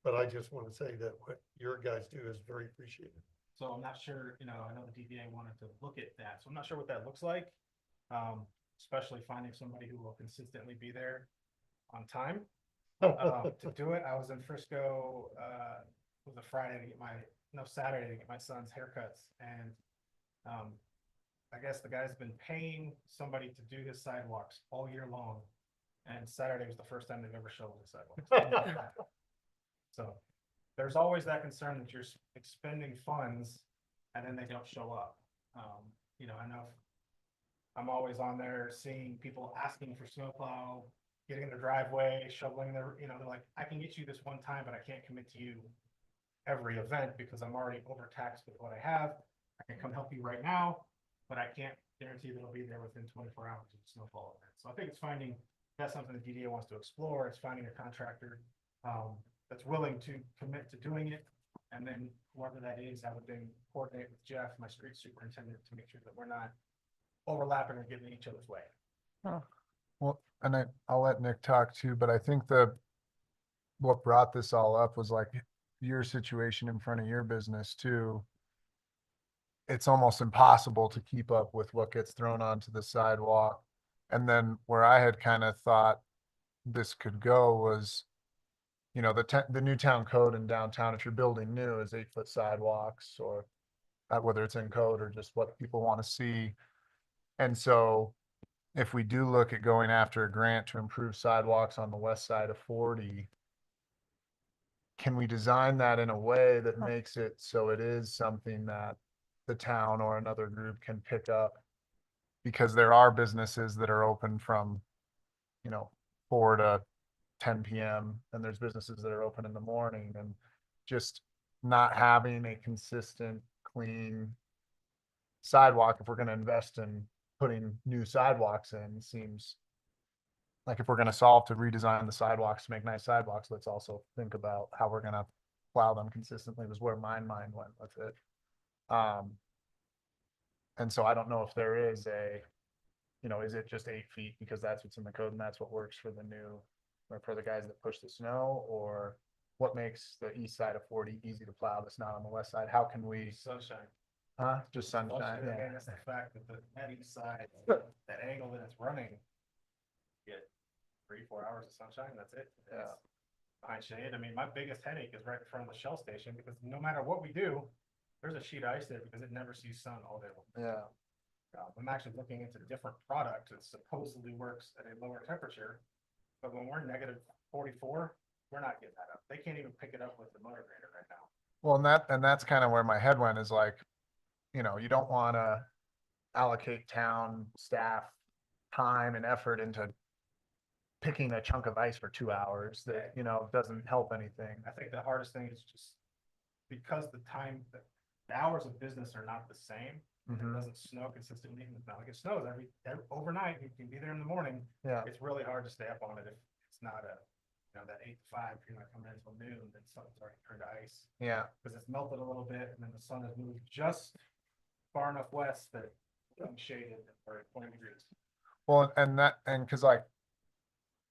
but I just want to say that what your guys do is very appreciated. So I'm not sure, I know the DDA wanted to look at that, so I'm not sure what that looks like. Especially finding somebody who will consistently be there on time to do it. I was in Frisco, it was a Friday to get Saturday to get my son's haircuts, and I guess the guy's been paying somebody to do his sidewalks all year long, and Saturday was the first time they've ever shoveled the sidewalks. So there's always that concern that you're expending funds and then they don't show up. I know I'm always on there seeing people asking for snowplow, getting in their driveway, shoveling their, they're like, I can get you this one time, but I can't commit to you every event because I'm already overtaxed with what I have. I can come help you right now, but I can't guarantee that it'll be there within 24 hours of the snowfall event. So I think it's finding, that's something the DDA wants to explore. It's finding a contractor that's willing to commit to doing it. And then whoever that is, I would then coordinate with Jeff, my street superintendent, to make sure that we're not overlapping or getting in each other's way. Well, and I'll let Nick talk too, but I think what brought this all up was like your situation in front of your business too. It's almost impossible to keep up with what gets thrown onto the sidewalk. And then where I had kind of thought this could go was, you know, the new town code in downtown, if you're building new, is 8-foot sidewalks, or whether it's in code or just what people want to see. And so if we do look at going after a grant to improve sidewalks on the west side of 40, can we design that in a way that makes it so it is something that the town or another group can pick up? Because there are businesses that are open from, 4 to 10 PM, and there's businesses that are open in the morning, and just not having a consistent, clean sidewalk, if we're gonna invest in putting new sidewalks in, seems like if we're gonna solve to redesign the sidewalks to make nice sidewalks, let's also think about how we're gonna plow them consistently, was where my mind went with it. And so I don't know if there is is it just 8 feet because that's what's in the code and that's what works for the new, or for the guys that push the snow, or what makes the east side of 40 easy to plow that's not on the west side? How can we, Sunshine. just sunshine? Again, Yeah. that's the fact that that east side, that angle that it's running, get 3-4 hours of sunshine, that's it. It's Yeah. behind shade. I mean, my biggest headache is right in front of the Shell station, because no matter what we do, there's a sheet of ice there because it never sees sun all day long. Yeah. I'm actually looking into different products that supposedly works at a lower temperature, but when we're -44, we're not getting that up. They can't even pick it up with the motor grader right now. Well, and that's kind of where my head went, is like, you don't want to allocate town staff time and effort into picking a chunk of ice for 2 hours that, doesn't help anything. I think the hardest thing is just because the hours of business are not the same. It Mhm. doesn't snow consistently. It's not like it snows every overnight. You can be there in the morning. Yeah. It's really hard to stay up on it if it's not that 8 to 5. If you're not coming in until noon, then something's already turned to ice. Yeah. Because it's melted a little bit, and then the sun has moved just far enough west that it's shaded or 20 degrees. Well, and cause like,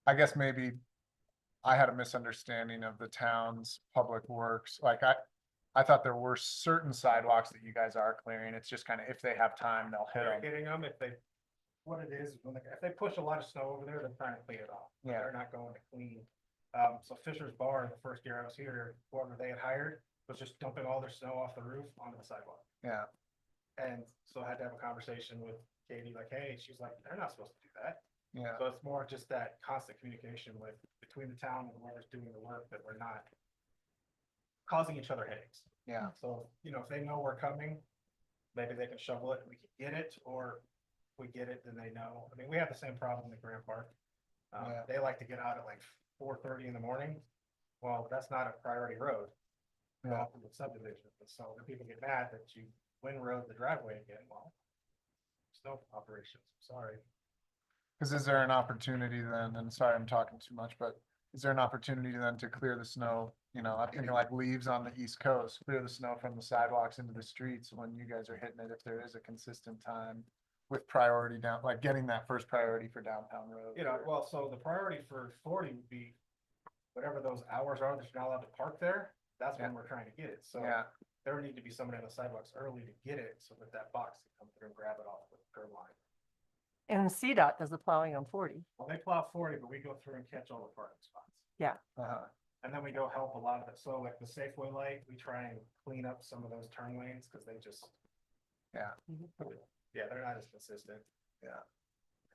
I guess maybe I had a misunderstanding of the town's public works. Like I thought there were certain sidewalks that you guys are clearing. It's just kind of, if they have time, they'll hit They're them. hitting them if they push a lot of snow over there, they're trying to clean it off. Yeah. They're not going to clean. So Fisher's Bar, the first year I was here, whoever they had hired was just dumping all their snow off the roof onto the sidewalk. Yeah. And so I had to have a conversation with Katie, like, hey, she's like, they're not supposed to do that. Yeah. So it's more just that constant communication between the town and whoever's doing the work, that we're not causing each other headaches. Yeah. So, if they know we're coming, maybe they can shovel it and we can get it, or if we get it, then they know. I mean, we have the same problem at Grand Park. Yeah. They like to get out at like 4:30 in the morning. Well, that's not a priority road. Yeah. From the subdivision, and so the people get mad that you road the driveway again. Well, snow operations, sorry. Cause is there an opportunity then, and sorry, I'm talking too much, but is there an opportunity then to clear the snow? I'm thinking like leaves on the East Coast, clear the snow from the sidewalks into the streets when you guys are hitting it, if there is a consistent time with priority down, like getting that first priority for downtown road. Well, so the priority for 40 would be whatever those hours are that you're not allowed to park there. That's when we're trying to get it. So Yeah. there would need to be somebody on the sidewalks early to get it, so that box can come through and grab it off the curb line. And CDOT does the plowing on 40. Well, they plow 40, but we go through and catch all the parking spots. Yeah. Uh-huh. And then we go help a lot of it. So like the Safeway light, we try and clean up some of those turn lanes because they just, Yeah. yeah, they're not as consistent. Yeah.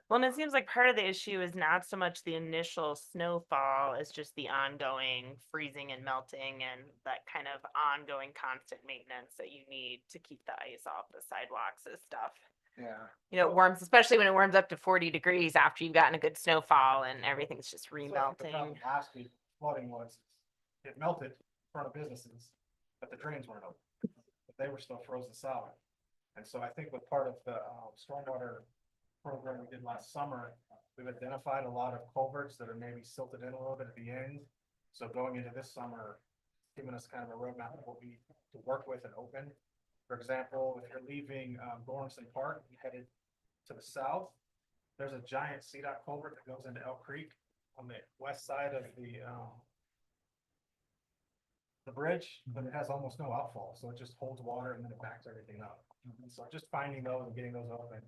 Well, and it seems like part of the issue is not so much the initial snowfall as just the ongoing freezing and melting and that kind of ongoing constant maintenance that you need to keep the ice off the sidewalks and stuff. Yeah. It warms, especially when it warms up to 40 degrees after you've gotten a good snowfall and everything's just So I think the problem remelting. last week flooding was, it melted in front of businesses, but the drains weren't open. But they were still frozen solid. And so I think with part of the stormwater program we did last summer, we've identified a lot of culverts that are maybe silted in a little bit at the end. So going into this summer, giving us kind of a roadmap of what we need to work with and open. For example, if you're leaving Lawrenson Park and headed to the south, there's a giant CDOT culvert that goes into Elk Creek on the west side of the bridge, but it has almost no outfall, so it just holds water and then it backs everything up. And so just finding those and getting those open,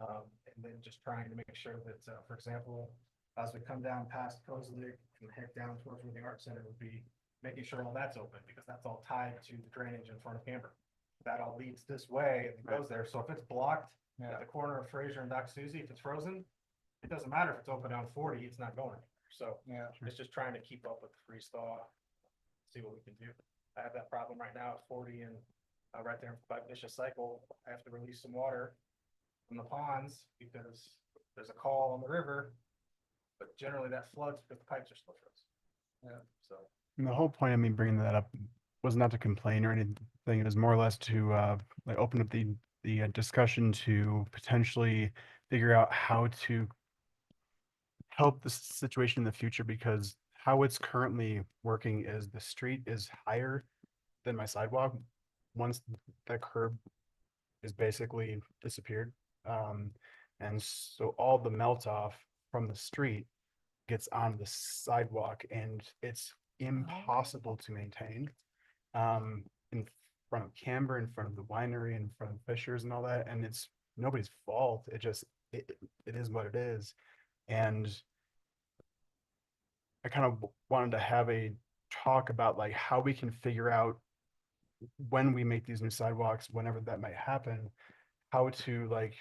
and then just trying to make sure that, for example, as we come down past Kozlik and head down towards where the art center would be, making sure all that's open, because that's all tied to the drainage in front of Camber. That all leads this way and it goes there, so if it's blocked at the corner of Fraser and Doc Suzie, if it's frozen, it doesn't matter if it's open on 40, it's not going anywhere. So it's just trying to keep up with the freeze thaw, see what we can do. I have that problem right now at 40 and right there by Vicious Cycle. I have to release some water from the ponds because there's a call on the river, but generally that floods because the pipes are still frozen. So. And the whole point of me bringing that up was not to complain or anything. It was more or less to like open up the discussion to potentially figure out how to help the situation in the future, because how it's currently working is the street is higher than my sidewalk once that curb is basically disappeared. And so all the melt off from the street gets on the sidewalk and it's impossible to maintain. In front of Camber, in front of the winery, in front of Fisher's and all that, and it's nobody's fault. It just it is what it is. And I kind of wanted to have a talk about like how we can figure out when we make these new sidewalks, whenever that might happen, how to like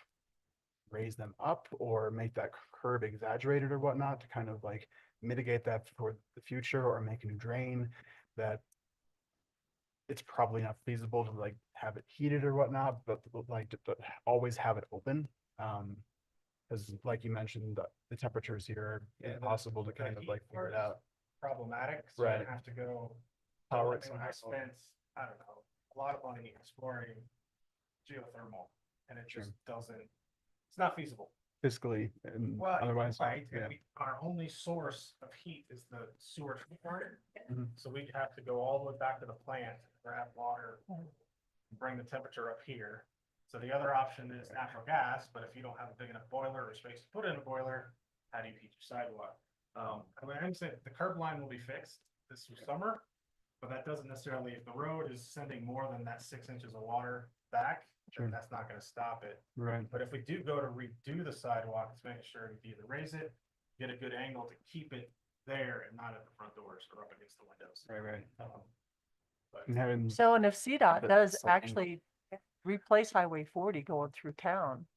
raise them up or make that curb exaggerated or whatnot to kind of like mitigate that for the future, or make a new drain that it's probably not feasible to like have it heated or whatnot, but like to always have it open. Because like you mentioned, the temperatures here are impossible to kind of like figure it out. Problematic, so you have to go. Power it I spent, I don't know, a lot of money exploring geothermal, and it just doesn't, it's not feasible. Fiscally and Well, otherwise. right, Yeah. Our only source of heat is the sewer treatment. Mhm. So we'd have to go all the way back to the plant, grab water, and bring the temperature up here. So the other option is natural gas, but if you don't have a big enough boiler or space to put in a boiler, how do you heat your sidewalk? I mean, I'm saying the curb line will be fixed this summer, but that doesn't necessarily, if the road is sending more than that 6 inches of water back, then that's not gonna stop it. Right. But if we do go to redo the sidewalk, let's make sure we either raise it, get a good angle to keep it there and not at the front doors or up against the windows. Right. But And having So, and if CDOT But does something- actually replace Highway 40 going through town,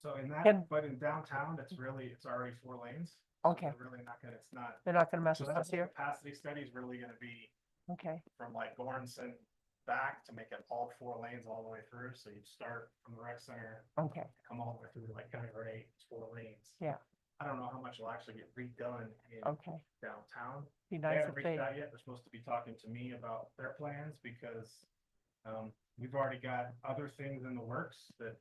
So in Can- that, but in downtown, it's already 4 lanes. Okay. They're really not gonna, it's not. they're not gonna mess So with that's us here? capacity study is really gonna be Okay, from like Lawrenson back to make it all 4 lanes all the way through. So you'd start from the rec center, okay, come all the way through like County Road 8, it's 4 lanes. Yeah. I don't know how much will actually get redone in okay. downtown. Be They nice haven't if reached they, out yet. They're supposed to be talking to me about their plans because we've already got other things in the works that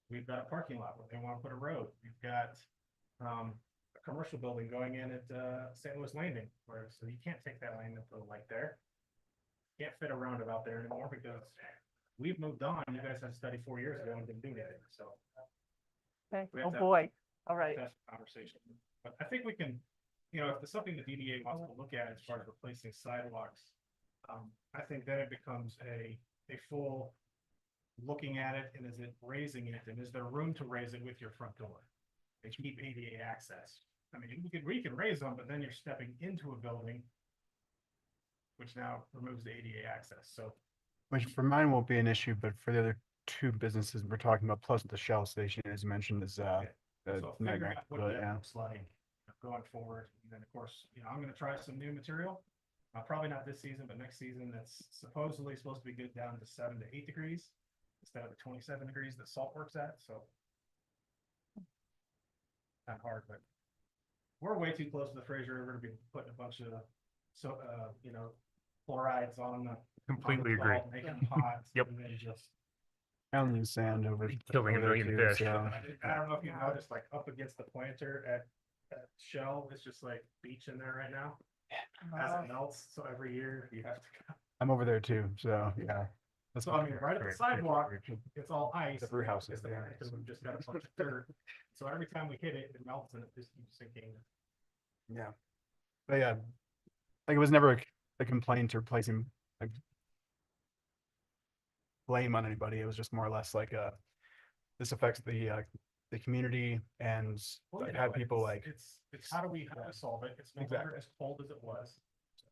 we've got a parking lot where they want to put a road. We've got a commercial building going in at St. Louis Landing, where so you can't take that lane and put a light there. Can't fit a roundabout there anymore because we've moved on. You guys had a study 4 years ago and didn't do anything. So okay, we have oh to have- boy, all right. that's a conversation. But I think we can, you know, if there's something the DDA wants to look at as far as replacing sidewalks, I think then it becomes a full looking at it, and is it raising it, and is there room to raise it with your front door? And keep ADA access. I mean, we can raise them, but then you're stepping into a building, which now removes the ADA access. So which for mine won't be an issue, but for the other 2 businesses we're talking about, plus the Shell station, as you mentioned, is so nightmare. figure out what But, that yeah. looks like going forward. And then, of course, you know, I'm gonna try some new material. Probably not this season, but next season, that's supposedly supposed to be good down to 7 to 8 degrees instead of the 27 degrees that salt works at, so. Not hard, but we're way too close to the Fraser River to be putting a bunch of, you know, chlorides on the. Completely on the agree. salt, making them hot. Yep. And then just, Mountain and sand over. Killing a over there million too, fish. so- I don't know if you noticed, like up against the planter at Shell, it's just like beach in there right now. As it melts, so every year you have to. I'm over there too, so yeah. So I mean, right at the sidewalk, it's all ice. The brew house is It's there, because we've just got a bunch of dirt. So every time we hit it, it melts and it just keeps sinking. Yeah. But yeah, like it was never a complaint or placing like blame on anybody. It was just more or less like this affects the community, and Well, I've you had know, people it's- like It's how do we solve it? It's no longer Exactly. as cold as it was.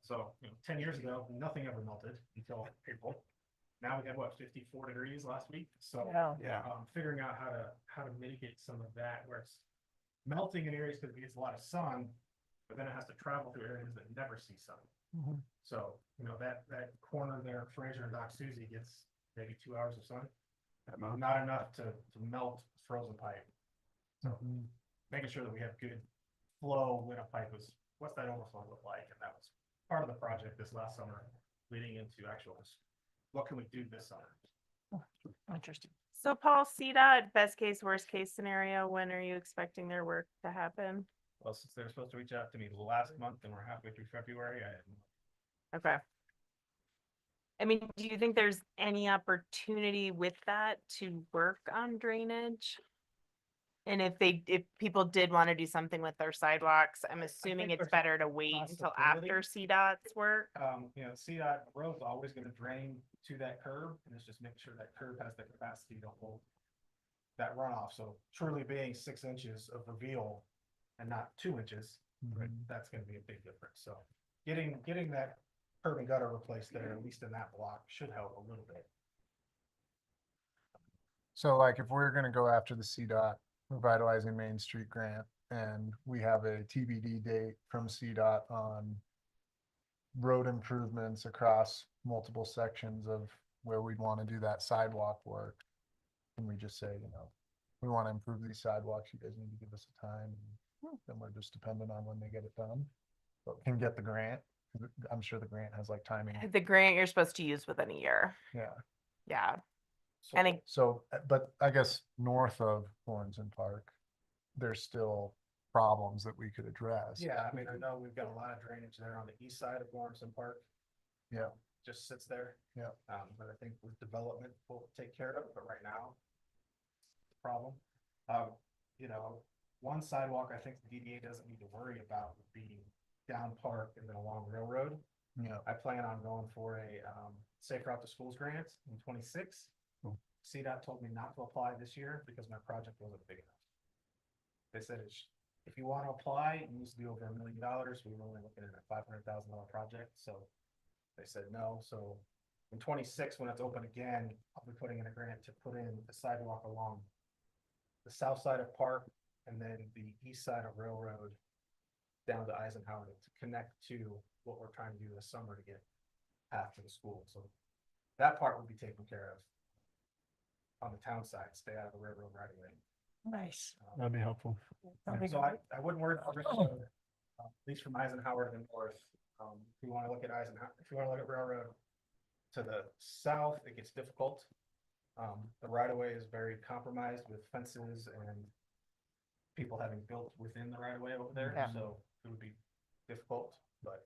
So, 10 years ago, nothing ever melted until April. Now we had what, 54 degrees last week? So, Yeah. Yeah. figuring out how to mitigate some of that where it's melting in areas because it gets a lot of sun, but then it has to travel through areas that never see sun. Mhm. So, that corner there, Fraser and Doc Suzie gets maybe 2 hours of sun, at most. not enough to melt frozen pipe. So making sure that we have good flow when a pipe is, what's that overflow look like? And that was part of the project this last summer, leading into actual, what can we do this summer? Interesting. So Paul, CDOT, best case, worst case scenario, when are you expecting their work to happen? Well, since they're supposed to reach out to me last month and we're halfway through February, Okay. I mean, do you think there's any opportunity with that to work on drainage? And if people did want to do something with their sidewalks, I'm assuming think it's there's a better to wait until possibility. after CDOT's work. CDOT road's always gonna drain to that curb, and it's just making sure that curb has the capacity to hold that runoff, so truly being 6 inches of reveal and not 2 inches, that's gonna be a big difference, so getting that curb and gutter replaced there, at least in that block, should help a little bit. So like if we're gonna go after the CDOT Revitalizing Main Street grant and we have a TBD date from CDOT on road improvements across multiple sections of where we'd want to do that sidewalk work, can we just say, we want to improve these sidewalks, you guys need to give us a time, and then we're just dependent on when they get it done, but can get the grant. 'Cause I'm sure the grant has like timing. The grant you're supposed to use within a year. Yeah. Yeah. So- And it- So, but I guess north of Lawrence Park, there's still problems that we could address. Yeah, I mean, I know we've got a lot of drainage there on the east side of Lawrence Park, Yeah, just sits there. yeah. But I think with development, we'll take care of it, but right now, it's a problem. One sidewalk, I think the DDA doesn't need to worry about being down Park and then along Railroad. Yeah. I plan on going for a, Safe Route to Schools grant in 26. Cool. CDOT told me not to apply this year because my project wasn't big enough. They said, if you want to apply, it needs to be over $1 million. We were only looking at a $500,000 project, so they said no. So in 26, when it's open again, I'll be putting in a grant to put in the sidewalk along the south side of Park and then the east side of Railroad down to Eisenhower to connect to what we're trying to do this summer to get path to the school. So that part will be taken care of on the town side, stay out of the railroad right away. Nice. That'd be helpful. That'd be So great. I wouldn't worry about Railroad, at least from Eisenhower to the north. If you want to look at Eisenhower, if you want to look at Railroad to the south, it gets difficult. The right of way is very compromised with fences and people having built within the right of way over there, Yeah. so it would be difficult, but.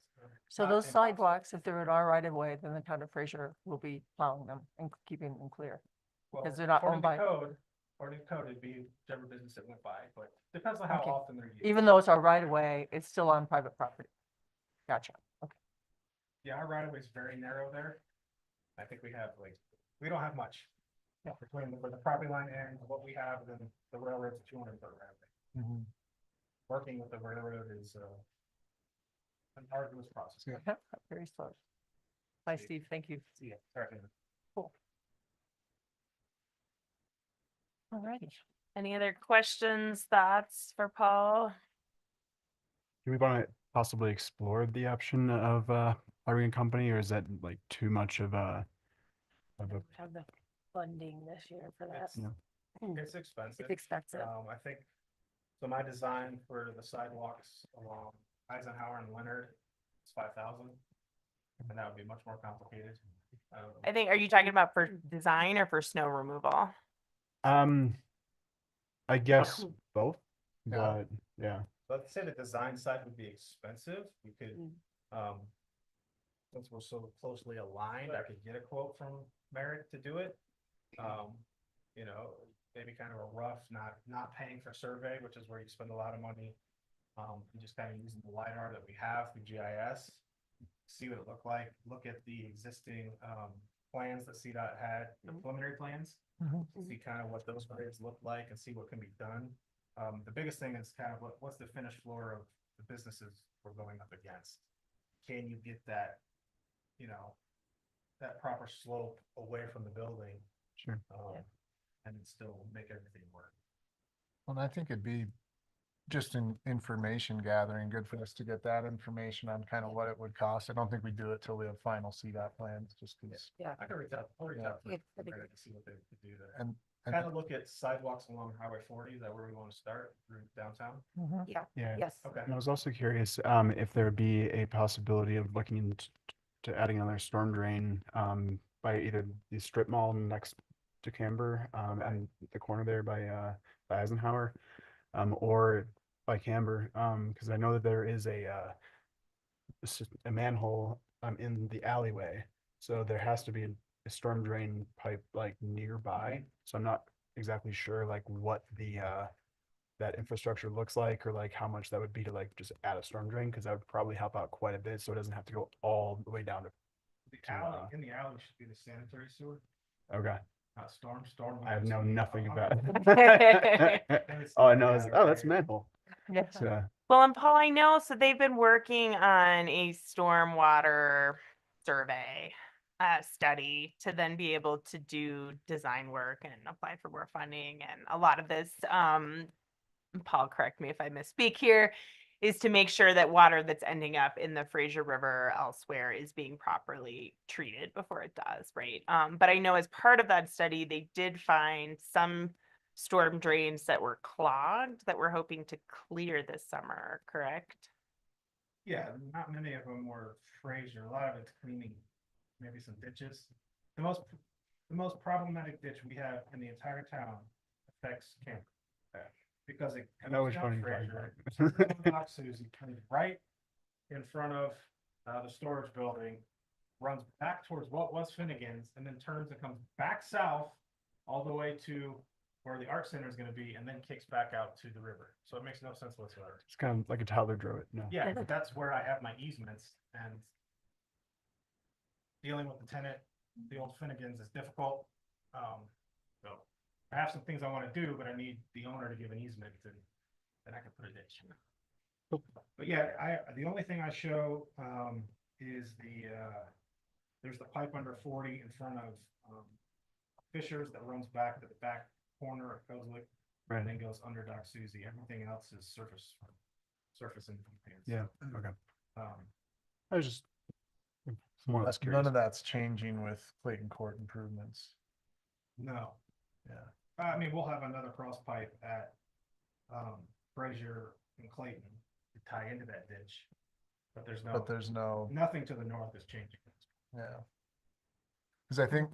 So not those impossible. sidewalks, if they're in our right of way, then the town of Fraser will be plowing them and keeping them clear. Well, because they're not owned by- According to code, it'd be whichever business it went by, but depends on how Okay. often they're used. Even though it's our right of way, it's still on private property. Gotcha. Okay. Yeah, our right of way is very narrow there. I think we don't have much. Yeah. Between where the property line ends, what we have, then the railroad's a 200-foot right of way. Mhm. Working with the railroad is an arduous process. Yep, very slow. Bye, Steve. Thank you. See ya. Sorry. Cool. All righty. Any other questions, thoughts for Paul? Do we want to possibly explore the option of hiring a company, or is that like too much of a Have the funding this year for that. It's- It's expensive. It's expensive. I think, so my design for the sidewalks along Eisenhower and Leonard is 5,000. And that would be much more complicated. I think, are you talking about for design or for snow removal? I guess both, Yeah. but yeah. Let's say the design side would be expensive, we could, since we're so closely aligned, I could get a quote from Merit to do it. You know, maybe kind of a rough, not paying for survey, which is where you spend a lot of money. And just kind of using the LiDAR that we have through GIS, see what it looked like, look at the existing, plans that CDOT had, the preliminary plans. See kind of what those grades look like and see what can be done. The biggest thing is kind of what's the finished floor of the businesses we're going up against? Can you get that, you know, that proper slope away from the building? Sure. And still make everything work. Well, I think it'd be just in information gathering, good for us to get that information on kind of what it would cost. I don't think we do it till we have final CDOT plans, just because. Yeah. I can reach out to Yeah, that'd be Merit to see what they could do there. And Kind of look at sidewalks along Highway 40, is that where we want to start through downtown? Yeah, Yeah. yes. Okay. And I was also curious, if there would be a possibility of looking into adding another storm drain, by either the strip mall next to Camber, and the corner there by Eisenhower, or by Camber, because I know that there is a manhole, in the alleyway. So there has to be a storm drain pipe like nearby. So I'm not exactly sure like what the, that infrastructure looks like, or like how much that would be to like just add a storm drain, because that would probably help out quite a bit. So it doesn't have to go all the way down to. The alley, in the alley should be the sanitary sewer, Okay. not storm. I have known nothing about it. it. All I know is, oh, that's a manhole. Yeah. So, Well, and Paul, I know, so they've been working on a stormwater survey study to then be able to do design work and apply for more funding. And a lot of this, Paul, correct me if I misspeak here, is to make sure that water that's ending up in the Fraser River elsewhere is being properly treated before it does, right? But I know as part of that study, they did find some storm drains that were clogged that we're hoping to clear this summer, correct? Yeah, not many of them were Fraser, a lot of it's cleaning, maybe some ditches. The most problematic ditch we have in the entire town affects Camp. Because it I know comes which down one you're talking Fraser, about. Dock Suzie, comes right in front of the storage building, runs back towards what was Finnegan's, and then turns and comes back south all the way to where the art center is going to be, and then kicks back out to the river. So it makes no sense whatsoever. it's kind of like a Tyler Druitt. No. Yeah, but that's where I have my easements, and dealing with the tenant, the old Finnegan's is difficult. So I have some things I want to do, but I need the owner to give an easement, and then I can put a ditch. But yeah, the only thing I show, is there's the pipe under 40 in front of, Fisher's that runs back to the back corner of Kozlik. Right. And then goes under Dock Suzie. Everything else is surface and. Yeah. Okay. Um, I was just more or less curious. None of that's changing with Clayton Court improvements. no, Yeah. I mean, we'll have another cross pipe at, Fraser and Clayton to tie into that ditch. But there's no, nothing to the north is changing. yeah. Because I think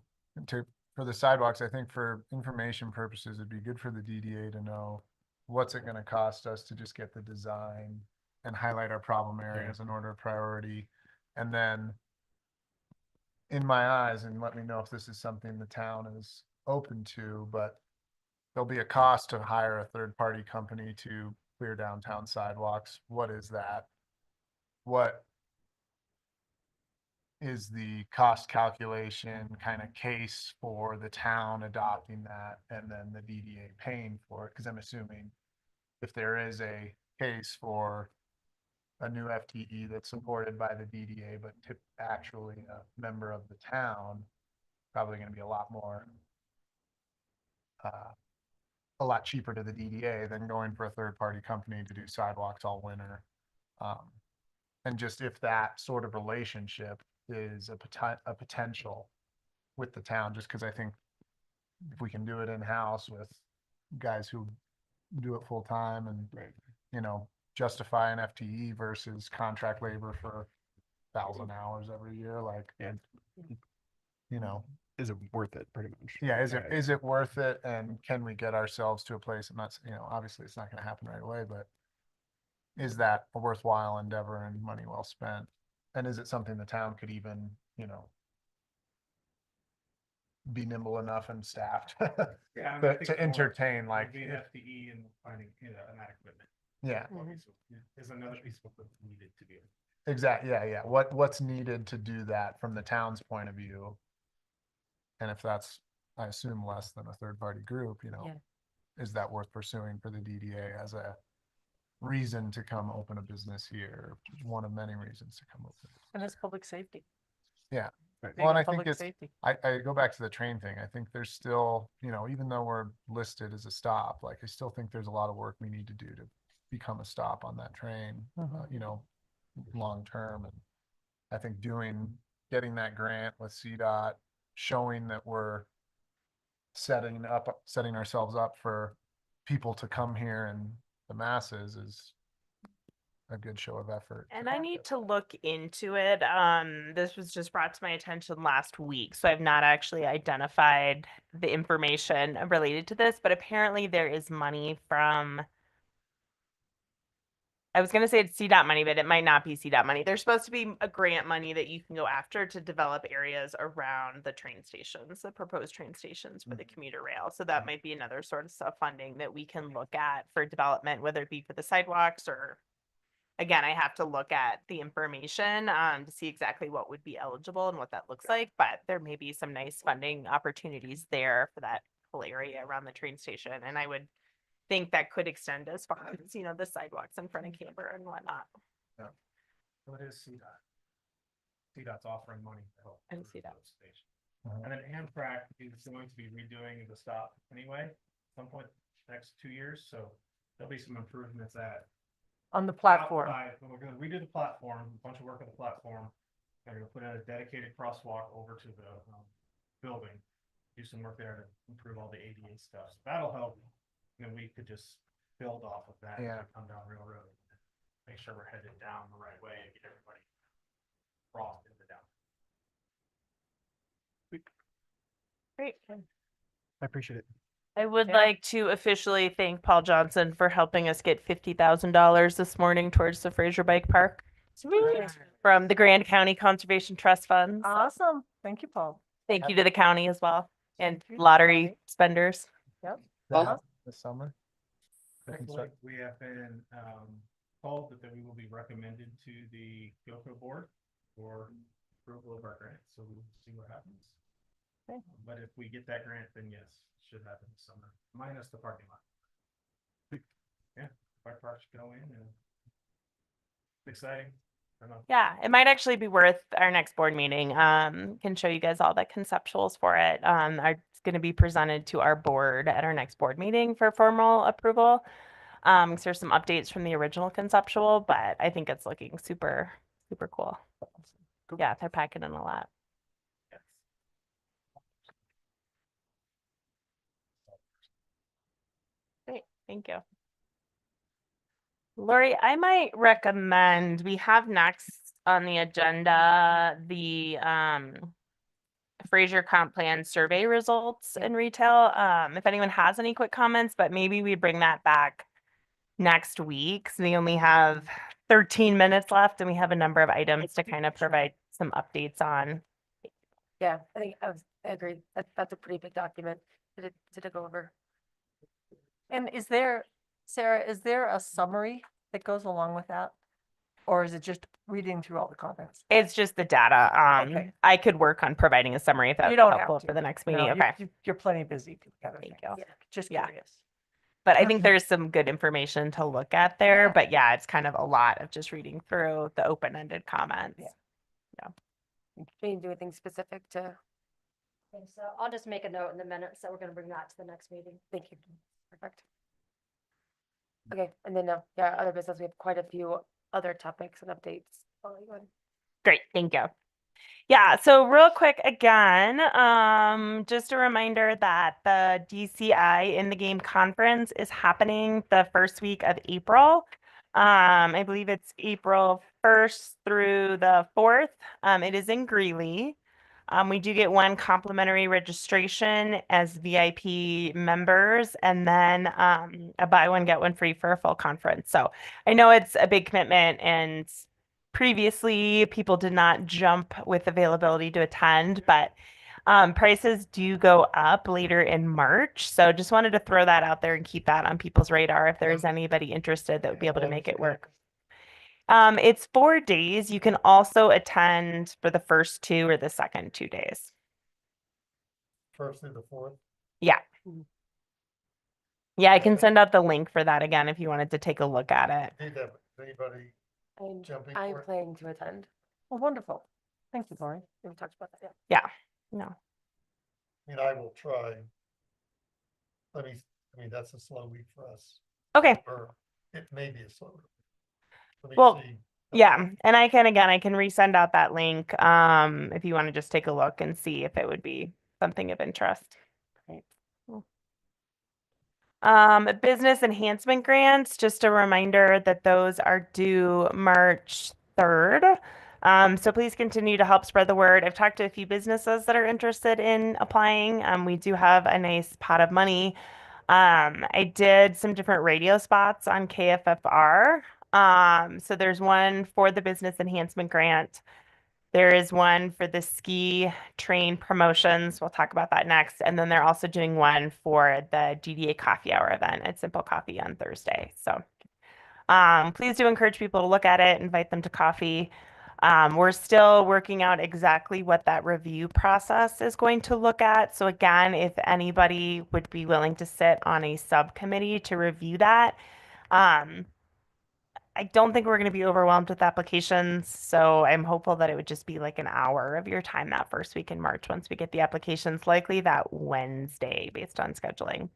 for the sidewalks, I think for information purposes, it'd be good for the DDA to know what's it gonna cost us to just get the design and highlight our problem areas in order of priority. And then in my eyes, and let me know if this is something the town is open to, but there'll be a cost to hire a third-party company to clear downtown sidewalks. What is that? What is the cost calculation kind of case for the town adopting that and then the DDA paying for it? Because I'm assuming if there is a case for a new FTE that's supported by the DDA, but actually a member of the town, probably going to be a lot more, a lot cheaper to the DDA than going for a third-party company to do sidewalks all winter. And just if that sort of relationship is a potential with the town, just because I think if we can do it in-house with guys who do it full-time and, you know, justify an FTE versus contract labor for 1,000 hours every year, like. Yeah. you know, Is it worth it, pretty much? yeah, is Right. it worth it? And can we get ourselves to a place? I'm not, obviously it's not gonna happen right away, but is that a worthwhile endeavor and money well spent? And is it something the town could even, be nimble enough and staffed Yeah, I mean, I to, think to more entertain like, would be an FTE and finding, an that equipment. yeah, Obviously, is another piece of equipment needed to be. exactly. Yeah. What's needed to do that from the town's point of view? And if that's, I assume, less than a third party group, Yeah. is that worth pursuing for the DDA as a reason to come open a business here? One of many reasons to come open. And it's public safety. Yeah. Right. Well, and I Public think it's, safety. I go back to the train thing. I think there's still, even though we're listed as a stop, like I still think there's a lot of work we need to do to become a stop on that train, long term. And I think getting that grant with CDOT, showing that we're setting ourselves up for people to come here and the masses is a good show of effort. And I need to look into it. This was just brought to my attention last week, so I've not actually identified the information related to this, but apparently there is money from, I was going to say it's CDOT money, but it might not be CDOT money. There's supposed to be a grant money that you can go after to develop areas around the train stations, the proposed train stations for the commuter rail. So that might be another sort of funding that we can look at for development, whether it be for the sidewalks or, again, I have to look at the information to see exactly what would be eligible and what that looks like, but there may be some nice funding opportunities there for that whole area around the train station. And I would think that could extend as far as, the sidewalks in front of Camber and whatnot. So it is CDOT. CDOT's offering money to help. And improve CDOT. those stations. And then Amtrak is going to be redoing the stop anyway, at some point next 2 years, so there'll be some improvements On the platform. outside. We're gonna redo the platform, a bunch of work on the platform. They're gonna put in a dedicated crosswalk over to the building. Do some work there to improve all the ADA stuff. So that'll help. And then we could just build off of that. As Yeah. we come down Railroad. Make sure we're headed down the right way and get everybody crossed into down. Great. I appreciate it. I would Yeah. like to officially thank Paul Johnson for helping us get $50,000 this morning towards the Fraser Bike Park from the Grand County Conservation Trust Funds. Awesome. Thank you, Paul. Thank you to the county as well and Thank you. lottery spenders. Yep. This summer? The Thankfully, construct- we have been told that we will be recommended to the GOCO board for approval of our grant, so we'll see what happens. Okay. But if we get that grant, then yes, it should happen this summer, minus the parking lot. Yeah, bike parks go in and it's exciting. I don't know. Yeah, it might actually be worth our next board meeting. Can show you guys all the conceptuals for it. It's going to be presented to our board at our next board meeting for formal approval. So there's some updates from the original conceptual, but I think it's looking super, super cool. Yeah, they're packing in a lot. Yes. Great, thank you. Lori, I might recommend, we have next on the agenda, the Fraser Comp Plan survey results in retail. If anyone has any quick comments, but maybe we bring that back next week. So we only have 13 minutes left and we have a number of items to kind of provide some updates on. Yeah, I agree. That's a pretty big document to go over. And Sarah, is there a summary that goes along with that? Or is it just reading through all the comments? It's just the data. Okay. I could work on providing a summary if that's You don't have helpful to. for the next No, meeting. you- Okay. You're plenty busy. Thank you. Just Yeah. curious. But I think there's some good information to look at there. But yeah, it's kind of a lot of just reading through the open-ended comments. Yeah. Do you do anything specific to? Okay, so I'll just make a note in the minutes that we're gonna bring that to the next meeting. Thank you. Perfect. Okay, and then, other business, we have quite a few other topics and updates. Oh, you go ahead. Great, thank you. Yeah, so real quick again, just a reminder that the DCI in the Game conference is happening the first week of April. I believe it's April 1st through the 4th. It is in Greeley. We do get one complimentary registration as VIP members, and then a buy one, get one free for a full conference. So I know it's a big commitment, and previously people did not jump with availability to attend, but prices do go up later in March. So just wanted to throw that out there and keep that on people's radar if there is anybody interested that would be able to make it work. It's 4 days. You can also attend for the first 2 or the second 2 days. First through the fourth. Yeah. Yeah, I can send out the link for that again if you wanted to take a look at it. Need that, anybody jumping I'm for it? planning to attend. Well, wonderful. Thank you, Lori. We talked about that, Yeah. No. I mean, I will try. I mean, that's a slow week for us. Okay. Or it may be a slow week. Let me Well, see. yeah, and I can resend out that link if you want to just take a look and see if it would be something of interest. Right. Cool. Business enhancement grants, just a reminder that those are due March 3rd. So please continue to help spread the word. I've talked to a few businesses that are interested in applying. We do have a nice pot of money. I did some different radio spots on KFFR. So there's one for the business enhancement grant. There is one for the ski train promotions. We'll talk about that next. And then they're also doing one for the GDA coffee hour event at Simple Coffee on Thursday. So please do encourage people to look at it, invite them to coffee. We're still working out exactly what that review process is going to look at. So again, if anybody would be willing to sit on a subcommittee to review that, I don't think we're going to be overwhelmed with applications. So I'm hopeful that it would just be like an hour of your time that first week in March once we get the applications, likely that Wednesday based on scheduling.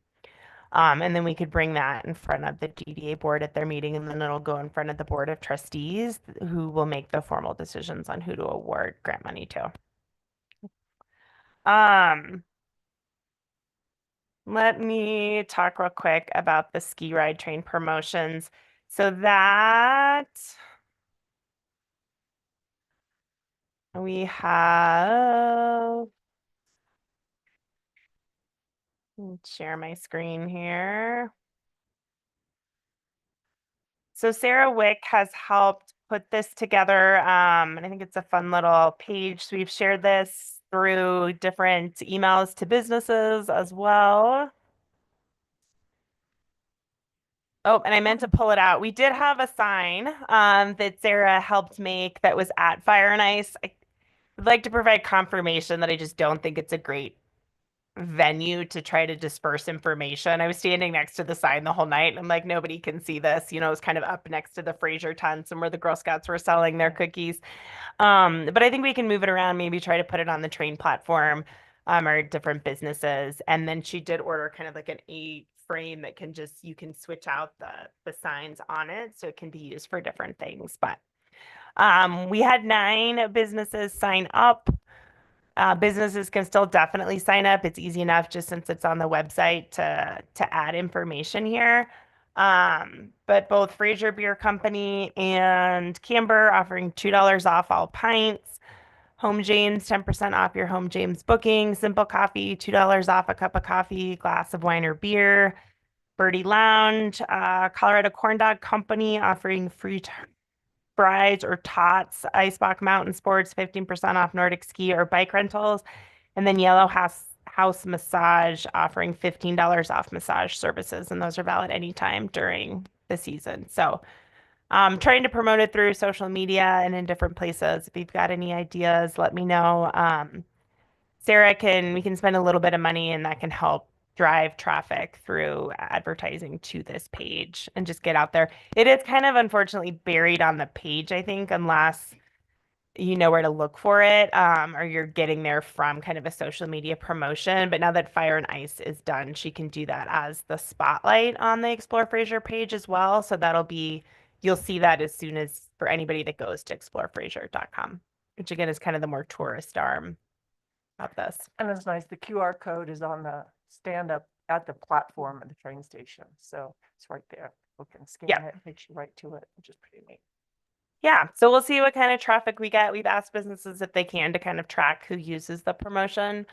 And then we could bring that in front of the GDA board at their meeting, and then it'll go in front of the board of trustees who will make the formal decisions on who to award grant money to. Let me talk real quick about the ski ride train promotions. So that we have, let me share my screen here. So Sarah Wick has helped put this together, and I think it's a fun little page. So we've shared this through different emails to businesses as well. Oh, and I meant to pull it out. We did have a sign that Sarah helped make that was at Fire and Ice. I would like to provide confirmation that I just don't think it's a great venue to try to disperse information. I was standing next to the sign the whole night, and I'm like, nobody can see this. You know, it was kind of up next to the Fraser tents and where the Girl Scouts were selling their cookies. But I think we can move it around, maybe try to put it on the train platform or different businesses. And then she did order kind of like an frame that can just, you can switch out the signs on it so it can be used for different things. But we had 9 businesses sign up. Businesses can still definitely sign up. It's easy enough just since it's on the website to add information here. But both Fraser Beer Company and Camber offering $2 off all pints. Home James, 10% off your Home James booking. Simple Coffee, $2 off a cup of coffee, glass of wine or beer. Birdie Lounge, Colorado Corn Dog Company offering free fries or tots. Icebox Mountain Sports, 15% off Nordic ski or bike rentals. And then Yellow House Massage offering $15 off massage services. And those are valid anytime during the season. So trying to promote it through social media and in different places. If you've got any ideas, let me know. Sarah we can spend a little bit of money and that can help drive traffic through advertising to this page and just get out there. It is kind of unfortunately buried on the page, I think, unless you know where to look for it, or you're getting there from kind of a social media promotion. But now that Fire and Ice is done, she can do that as the spotlight on the Explore Fraser page as well. So that'll be, you'll see that as soon as for anybody that goes to explorefraser.com, which again is kind of the more tourist arm of this. And it's nice, the QR code is on the stand up at the platform at the train station. So it's right there. People can scan it, takes you right to it, which is pretty neat. Yeah, so we'll see what kind of traffic we get. We've asked businesses if they can to kind of track who uses the promotion.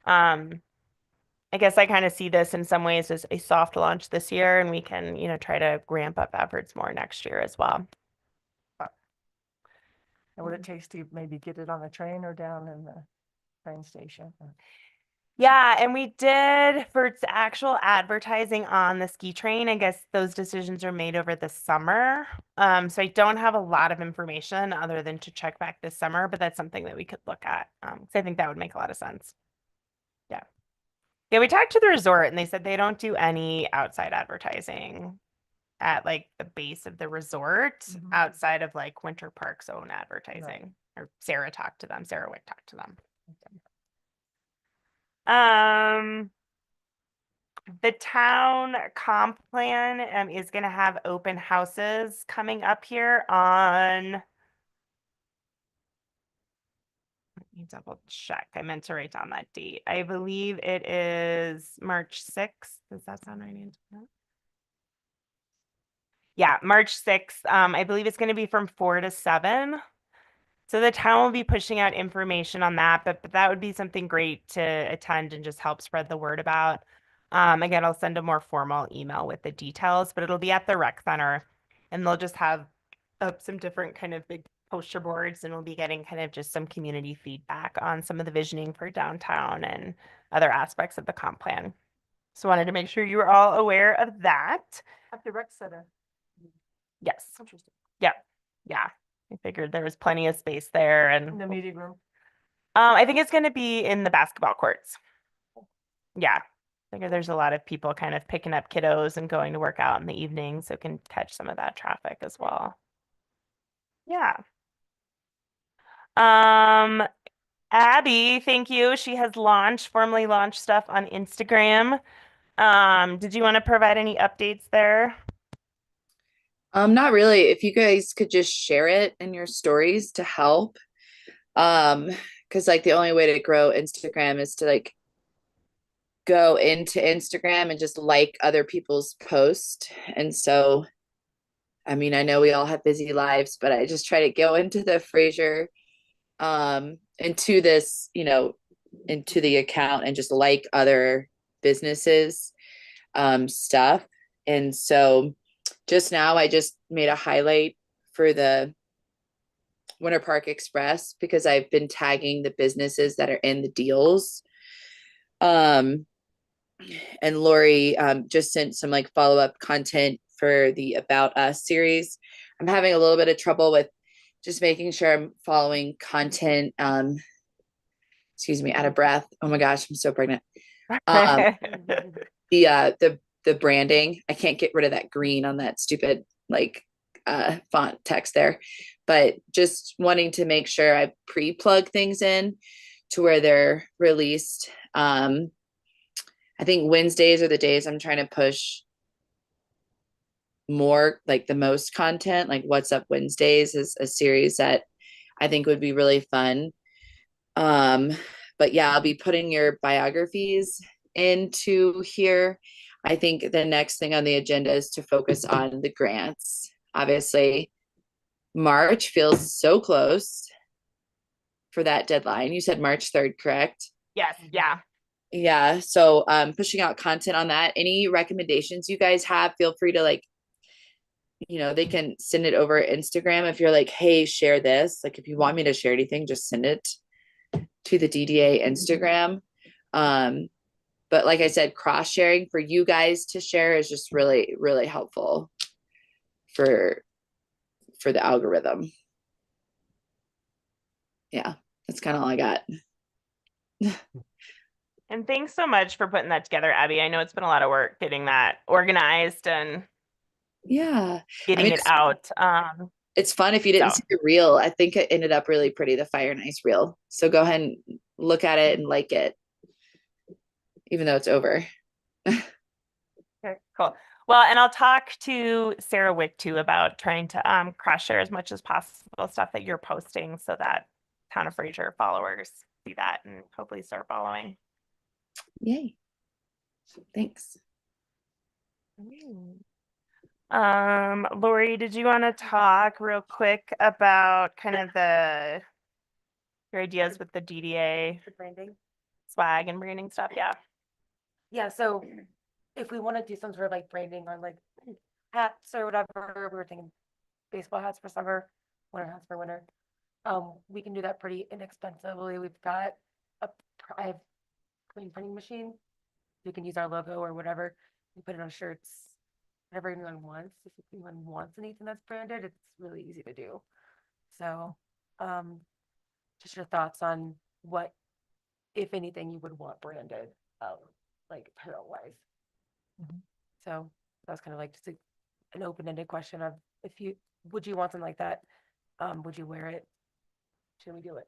I guess I kind of see this in some ways as a soft launch this year, and we can, try to ramp up efforts more next year as well. And what it takes to maybe get it on the train or down in the train station. Yeah, and we did for its actual advertising on the ski train. I guess those decisions are made over the summer. So I don't have a lot of information other than to check back this summer, but that's something that we could look at. 'Cause I think that would make a lot of sense. Yeah. Yeah, we talked to the resort and they said they don't do any outside advertising at like the base of the resort outside of like Winter Park's own advertising. Or Sarah talked to them. Sarah Wick talked to them. The town comp plan is going to have open houses coming up here on. Let me double check. I meant to write down that date. I believe it is March 6th. Does that sound right, Angela? Yeah, March 6th. I believe it's going to be from 4 to 7. So the town will be pushing out information on that, but that would be something great to attend and just help spread the word about. Again, I'll send a more formal email with the details, but it'll be at the rec center and they'll just have some different kind of big poster boards and we'll be getting kind of just some community feedback on some of the visioning for downtown and other aspects of the comp plan. So wanted to make sure you were all aware of that. At the rec center. Yes. Interesting. Yep. Yeah. I figured there was plenty of space there and In the meeting room. I think it's going to be in the basketball courts. Yeah. I figure there's a lot of people kind of picking up kiddos and going to work out in the evening, so can catch some of that traffic as well. Yeah. Abby, thank you. She has formally launched stuff on Instagram. Did you want to provide any updates there? Not really. If you guys could just share it in your stories to help. Because like the only way to grow Instagram is to like go into Instagram and just like other people's posts. And so, I mean, I know we all have busy lives, but I just try to go into the Fraser, into this, into the account and just like other businesses, stuff. And so just now I just made a highlight for the Winter Park Express because I've been tagging the businesses that are in the deals. And Lori just sent some like follow-up content for the About Us series. I'm having a little bit of trouble with just making sure I'm following content. Excuse me, out of breath. Oh my gosh, I'm so pregnant. The branding, I can't get rid of that green on that stupid like font text there, but just wanting to make sure I pre-plug things in to where they're released. I think Wednesdays are the days I'm trying to push more, like the most content. Like What's Up Wednesdays is a series that I think would be really fun. But yeah, I'll be putting your biographies into here. I think the next thing on the agenda is to focus on the grants. Obviously, March feels so close for that deadline. You said March 3rd, correct? Yes. Yeah. Yeah. So pushing out content on that. Any recommendations you guys have, feel free to like, they can send it over Instagram. If you're like, hey, share this. Like if you want me to share anything, just send it to the DDA Instagram. But like I said, cross sharing for you guys to share is just really, really helpful for the algorithm. Yeah, that's kind of all I got. And thanks so much for putting that together, Abby. I know it's been a lot of work getting that organized and getting it out. It's fun. If you didn't see the reel, I think it ended up really pretty, the Fire and Ice reel. So go ahead and look at it and like it, even though it's over. Okay, cool. Well, and I'll talk to Sarah Wick too about trying to cross share as much as possible stuff that you're posting so that Town of Fraser followers see that and hopefully start following. Yay. Thanks. Lori, did you want to talk real quick about kind of your ideas with the DDA The branding. swag and branding stuff? Yeah. Yeah, so if we want to do some sort of like branding on like hats or whatever, we were thinking baseball hats for summer, winter hats for winter. We can do that pretty inexpensively. We've got I have clean printing machine. We can use our logo or whatever and put it on shirts. Whatever anyone wants. If anyone wants anything that's branded, it's really easy to do. So, just your thoughts on what, if anything, you would want branded, like apparel wise. So that was kind of like just an open-ended question of would you want something like that? Would you wear it? Should we do it?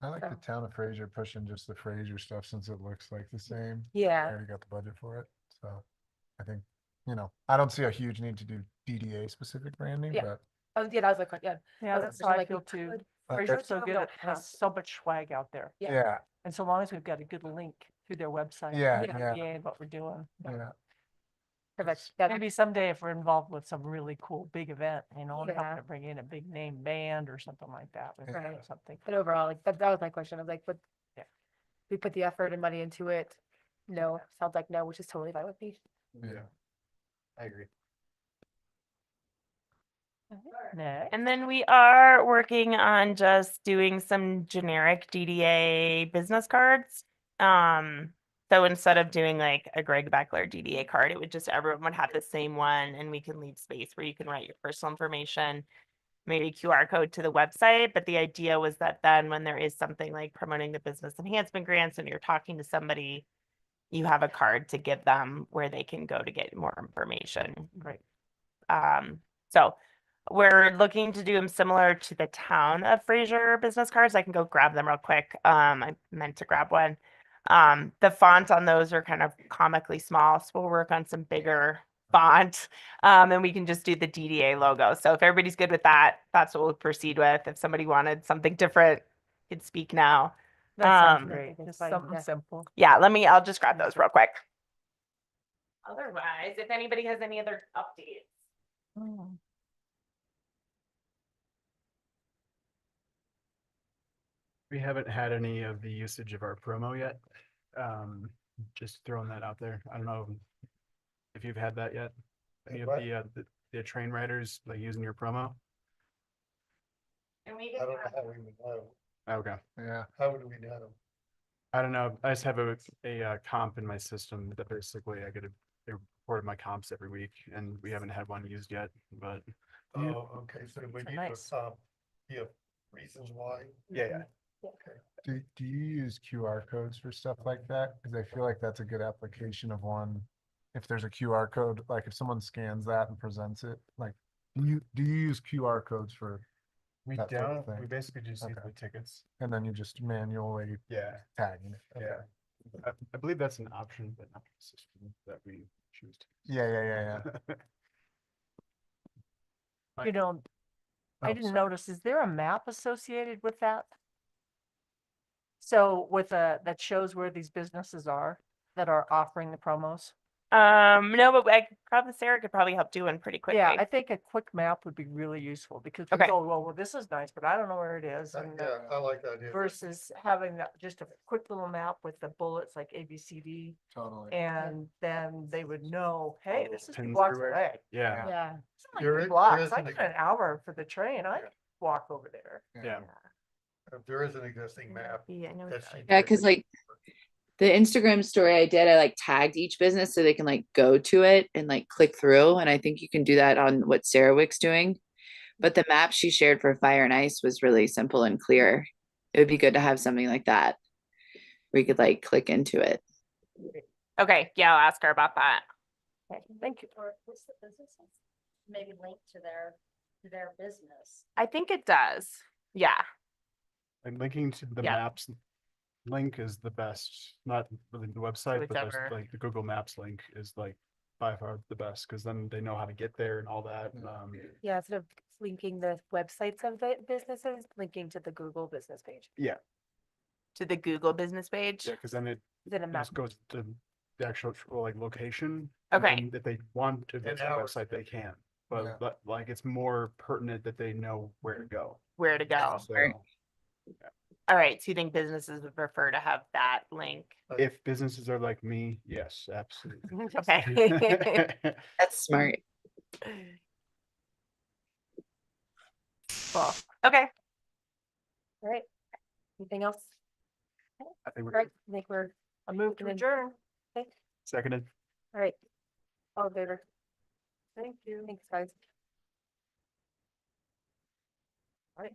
I like the So- town of Fraser pushing just the Fraser stuff since it looks like the same. Yeah. I already got the budget for it, so I think, I don't see a huge need to do DDA specific branding, Yeah. but Yeah, that was my question. Yeah, was that's thinking how I like we feel too. could- Fraser's could, so but we good, don't it have has so much swag out there. Yeah. yeah, And so long as we've got a good link through their website. Yeah, and yeah. DDA and what we're doing. yeah. Perfect. Yeah, Maybe someday if we're involved with some really cool big event, and Yeah. helping to bring in a big name band or something like that. we could Right. do Something. but overall, like that was my question. I was like, Yeah. we put the effort and money into it. No, sounds like no, which is totally fine with me. Yeah. I agree. Next. And then we are working on just doing some generic DDA business cards. So instead of doing like a Greg Beckler DDA card, it would just, everyone would have the same one, and we can leave space where you can write your personal information, maybe QR code to the website. But the idea was that then when there is something like promoting the business enhancement grants and you're talking to somebody, you have a card to give them where they can go to get more information. Right. So we're looking to do them similar to the town of Fraser business cards. I can go grab them real quick. I meant to grab one. The font on those are kind of comically small, so we'll work on some bigger font. And we can just do the DDA logo. So if everybody's good with that, that's what we'll proceed with. If somebody wanted something different, you can speak now. That sounds Um, great. That's Just fine, something yeah. simple. Yeah, I'll just grab those real quick. Otherwise, if anybody has any other updates. We haven't had any of the usage of our promo yet. Just throwing that out there. I don't know if you've had that yet. Any of What? the train riders like using your promo? And we I don't know how we would know. Okay. Yeah. How would we know? I don't know. I just have a comp in my system that basically I get a report of my comps every week, and we haven't had one used yet, but Oh, okay, so we need Nice. to, give reasons why. yeah. Do you use QR codes for stuff like that? Because I feel like that's a good application of one. If there's a QR code, like if someone scans that and presents it, like, do you use QR codes for, We that type of don't, we thing? basically just use Okay. the tickets. and then you just manually Yeah, tagging it? Okay. yeah. I believe that's an option, but not the system that we choose to. Yeah. You know, I Oh, didn't sorry. notice, is there a map associated with that? So with that shows where these businesses are that are offering the promos? No, but Sarah could probably help do one pretty quickly. Yeah, I think a quick map would be really useful because Okay. people go, well, this is nice, but I don't know where it is. And, Yeah, I like that idea. versus having that, just a quick little map with the bullets like A, B, C, D. Totally. And then they would know, hey, this is 2 Pins blocks everywhere. away. Yeah, Yeah. It's not There like is- 2 blocks. there is I an got an hour for the train. I walk over there. yeah. If there is an existing map. Yeah, I know. that she Yeah, did, because like the Instagram story I did, I like tagged each business so they can like go to it and like click through. And I think you can do that on what Sarah Wick's doing. But the map she shared for Fire and Ice was really simple and clear. It would be good to have something like that where you could like click into it. Okay, yeah, I'll ask her about that. Okay, thank you. Or what's the businesses? Maybe link to their business. I think it does. Yeah. And linking to the Yeah. maps link is the best, not really the website, but Whichever. like the Google Maps link is like by far the best, because then they know how to get there and all that. Yeah, instead of linking the websites of the businesses, linking to the Google business page. Yeah, To the Google business page. yeah, because then it Then a map. just goes to the actual like location. Okay. And if they want to visit the hours. website, they can. Yeah. But like it's more pertinent that they know where to go. Where to go. So All right, so you think businesses would prefer to have that link? if businesses are like me, yes, absolutely. Okay. That's smart. Cool. Okay. All right. Anything else? I think All we're right, I think we're, I move to Then- adjourn. okay, seconded. all right. All in favor? Thank you. Thanks, guys. Right.